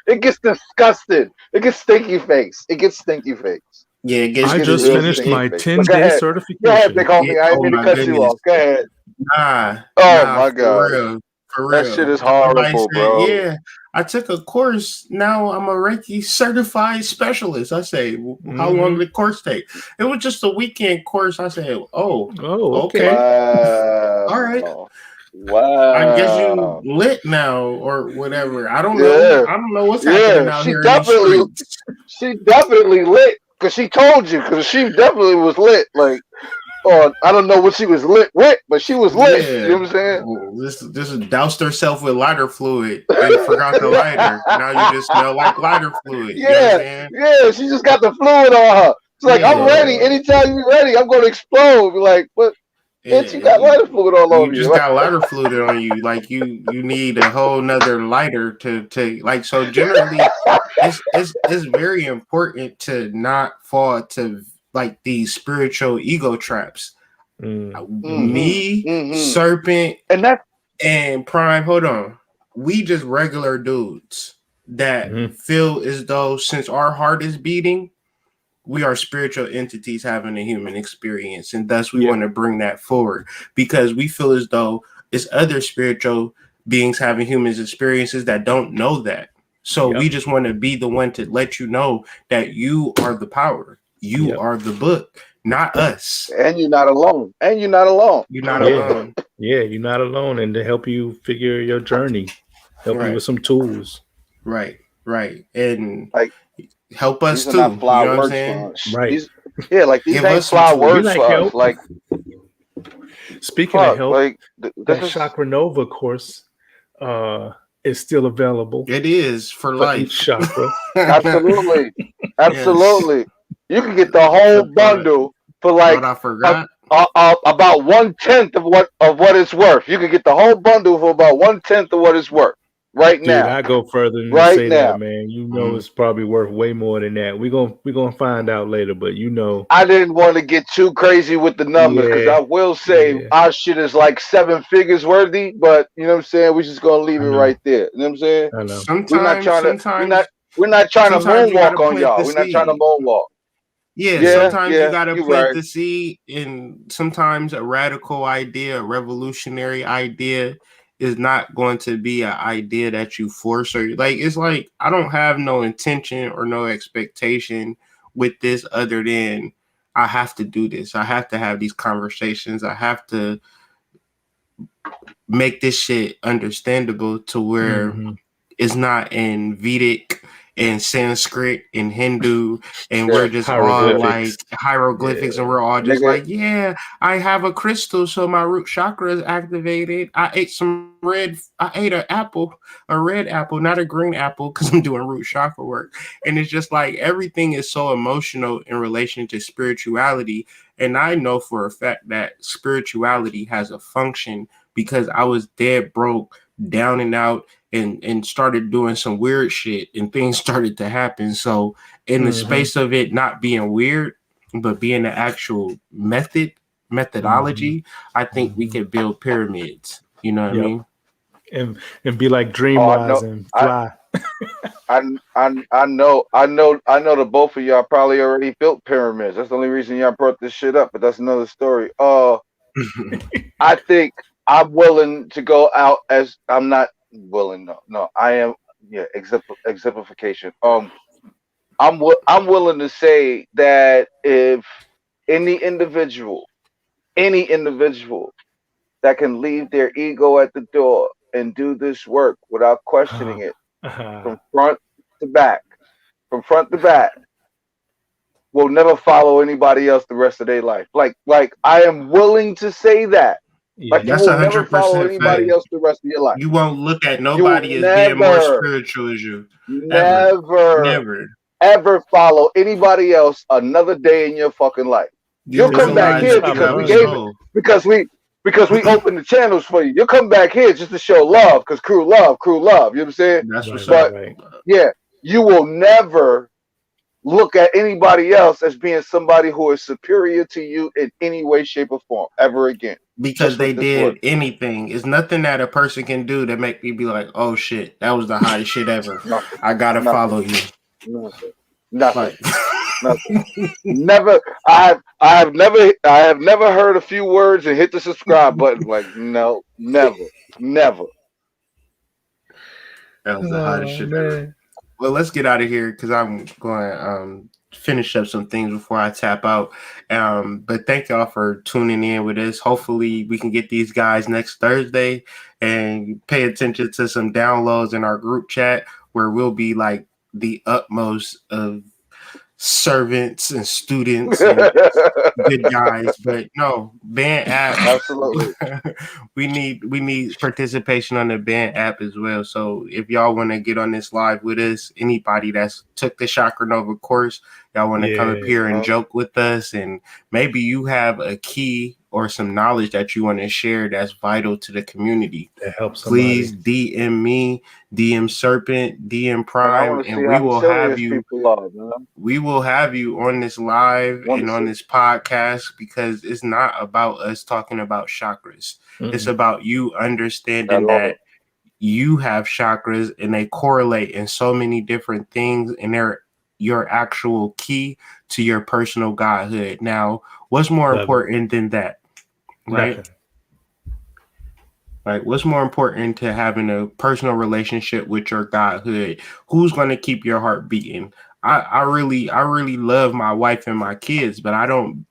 it gets disgusted. It gets stinky face. It gets stinky face. yeah, it It gets I gets just real finished stinky it. my face. But 10-day go ahead, certification. big homie. I didn't Oh mean to my cut you goodness. off. Go ahead. Nah, Oh nah, my for god. real. For That real. shit is Somebody horrible, said, bro. yeah, I took a course. Now I'm a Reiki certified specialist. I say, how long did the course take? It was just a weekend course. I said, oh, okay. okay. All right. Wow. I guess you Wow. lit now or whatever. I don't know. Yeah. I don't know what's happening Yeah. out here in these streets. She definitely lit. Cause she told you. Cause she definitely was lit. Like, or I don't know what she was lit with, but she was lit. You Yeah. know what I'm saying? This is doused herself with lighter fluid and forgot the lighter. Now you just smell like lighter fluid. You know what I'm Yeah. saying? Yeah. She just got the fluid on her. It's like, I'm Yeah. ready. Anytime you're ready, I'm gonna explode. Be like, but bitch, you got lighter fluid all You over you. just got lighter fluid on you. Like you need a whole nother lighter to like. So generally, it's very important to not fall to like these spiritual ego traps. Me, Serpent, And that and Prime. Hold on, we just regular dudes that feel as though since our heart is beating, we are spiritual entities having a human experience, and thus we want to bring that forward because we feel as though it's other spiritual beings having human experiences that don't know that. So we just want to be the one to let you know that you are the power, you are the book, not us. And you're not alone. And you're not alone. You're not alone. Yeah, you're not alone, and to help you figure your journey, help you with some tools. Right, and like help us these too. Are not fly you know words what I'm saying? for us. Right. These ain't fly words for us. Like speaking of help, like that Chakra Nova course is still available. It is for life. Each chakra. Absolutely. Yes. You can get the whole bundle for like I forgot. About 1/10 of what it's worth. You can get the whole bundle for about 1/10 of what it's worth right now. Dude, I go further than right to say now. that, man. You know, it's probably worth way more than that. We're gonna find out later, but you know, I didn't want to get too crazy with the numbers because I will say our shit is like 7 figures worthy, but you know what I'm saying. We're just gonna leave it right there. You know what I'm saying? I know. Sometimes we're not trying to moonwalk on y'all. We're not trying to moonwalk. Sometimes you gotta plant right. the seed, and sometimes a radical idea, a revolutionary idea is not going to be an idea that you force or like. It's like I don't have no intention or no expectation with this other than I have to do this. I have to have these conversations. I have to make this shit understandable to where it's not in Vedic and Sanskrit and Hindu, and we're just all like hieroglyphics, and we're all just like, I have a crystal, so my root chakra is activated. I ate an apple, a red apple, not a green apple, because I'm doing root chakra work. And it's just like everything is so emotional in relation to spirituality. And I know for a fact that spirituality has a function because I was dead broke, down and out, and started doing some weird shit, and things started to happen. So in the space of it not being weird, but being the actual methodology, I think we can build pyramids. You know what I mean? And be like Dreamwise and fly. I know the both of y'all probably already built pyramids. That's the only reason y'all brought this shit up, but that's another story. I think I'm willing to go out as I'm not willing. No, I am. Yeah, exemplification. I'm willing to say that if any individual that can leave their ego at the door and do this work without questioning it from front to back, will never follow anybody else the rest of their life. Like I am willing to say that. Like you will never follow anybody else the rest of your life. You won't look at nobody as being more spiritual as you. Never follow anybody else another day in your fucking life. You'll come back here because we opened the channels for you. You'll come back here just to show love because crew love. You know what I'm saying? That's what's up. Yeah, you will never look at anybody else as being somebody who is superior to you in any way, shape, or form ever again. Because they did anything. It's nothing that a person can do that make me be like, oh shit, that was the hottest shit ever. I gotta follow you. Nothing. Never. I have never heard a few words and hit the subscribe button. Like no, never. That was the hottest shit ever. man. Well, let's get out of here because I'm going to finish up some things before I tap out. But thank y'all for tuning in with us. Hopefully, we can get these guys next Thursday and pay attention to some downloads in our group chat where we'll be like the utmost of servants and students and good guys. But no, band app. Absolutely. we need participation on the band app as well. So if y'all want to get on this live with us, anybody that's took the Chakra Nova course, y'all want to come up here and joke with us, and maybe you have a key or some knowledge that you want to share that's vital to the community. That helps somebody. Please DM me, DM Serpent, DM Prime, and we will have you. We will have you on this live and on this podcast because it's not about us talking about chakras. Mm-hmm. It's about you understanding that you have chakras and they correlate in so many different things, and they're your actual key to your personal godhood. Now, what's more important than that? Right? Nothing. Right. What's more important to having a personal relationship with your godhood? Who's going to keep your heart beating? I really love my wife and my kids, but I'm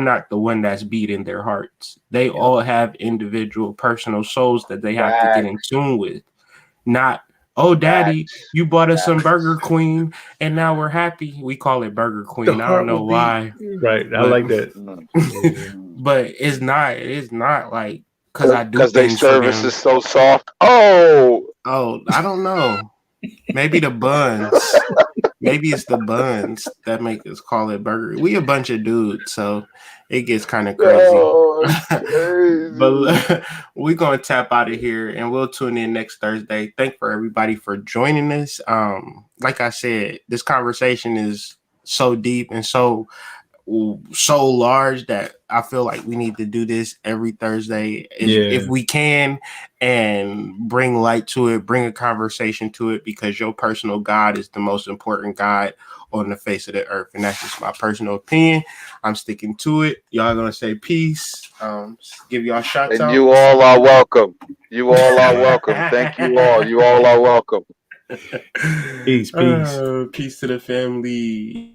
not the one that's beating their hearts. They all have individual personal souls that they have to get in tune with. Not, oh, daddy, you bought us some Burger Queen and now we're happy. We call it Burger Queen. I don't know why. Right. I like that. But it's not like, because their service is so soft. I don't know. Maybe the buns. Maybe it's the buns that make us call it burger. We a bunch of dudes, so it gets kind of crazy. But we're going to tap out of here, and we'll tune in next Thursday. Thank for everybody for joining us. Like I said, this conversation is so deep and so large that I feel like we need to do this every Thursday if we can, and bring light to it, bring a conversation to it, because your personal God is the most important God on the face of the earth. And that's just my personal opinion. I'm sticking to it. Y'all gonna say peace. Give y'all shots out. You all are welcome. You all are welcome. Thank you all. You all are welcome. Peace. Peace to the family.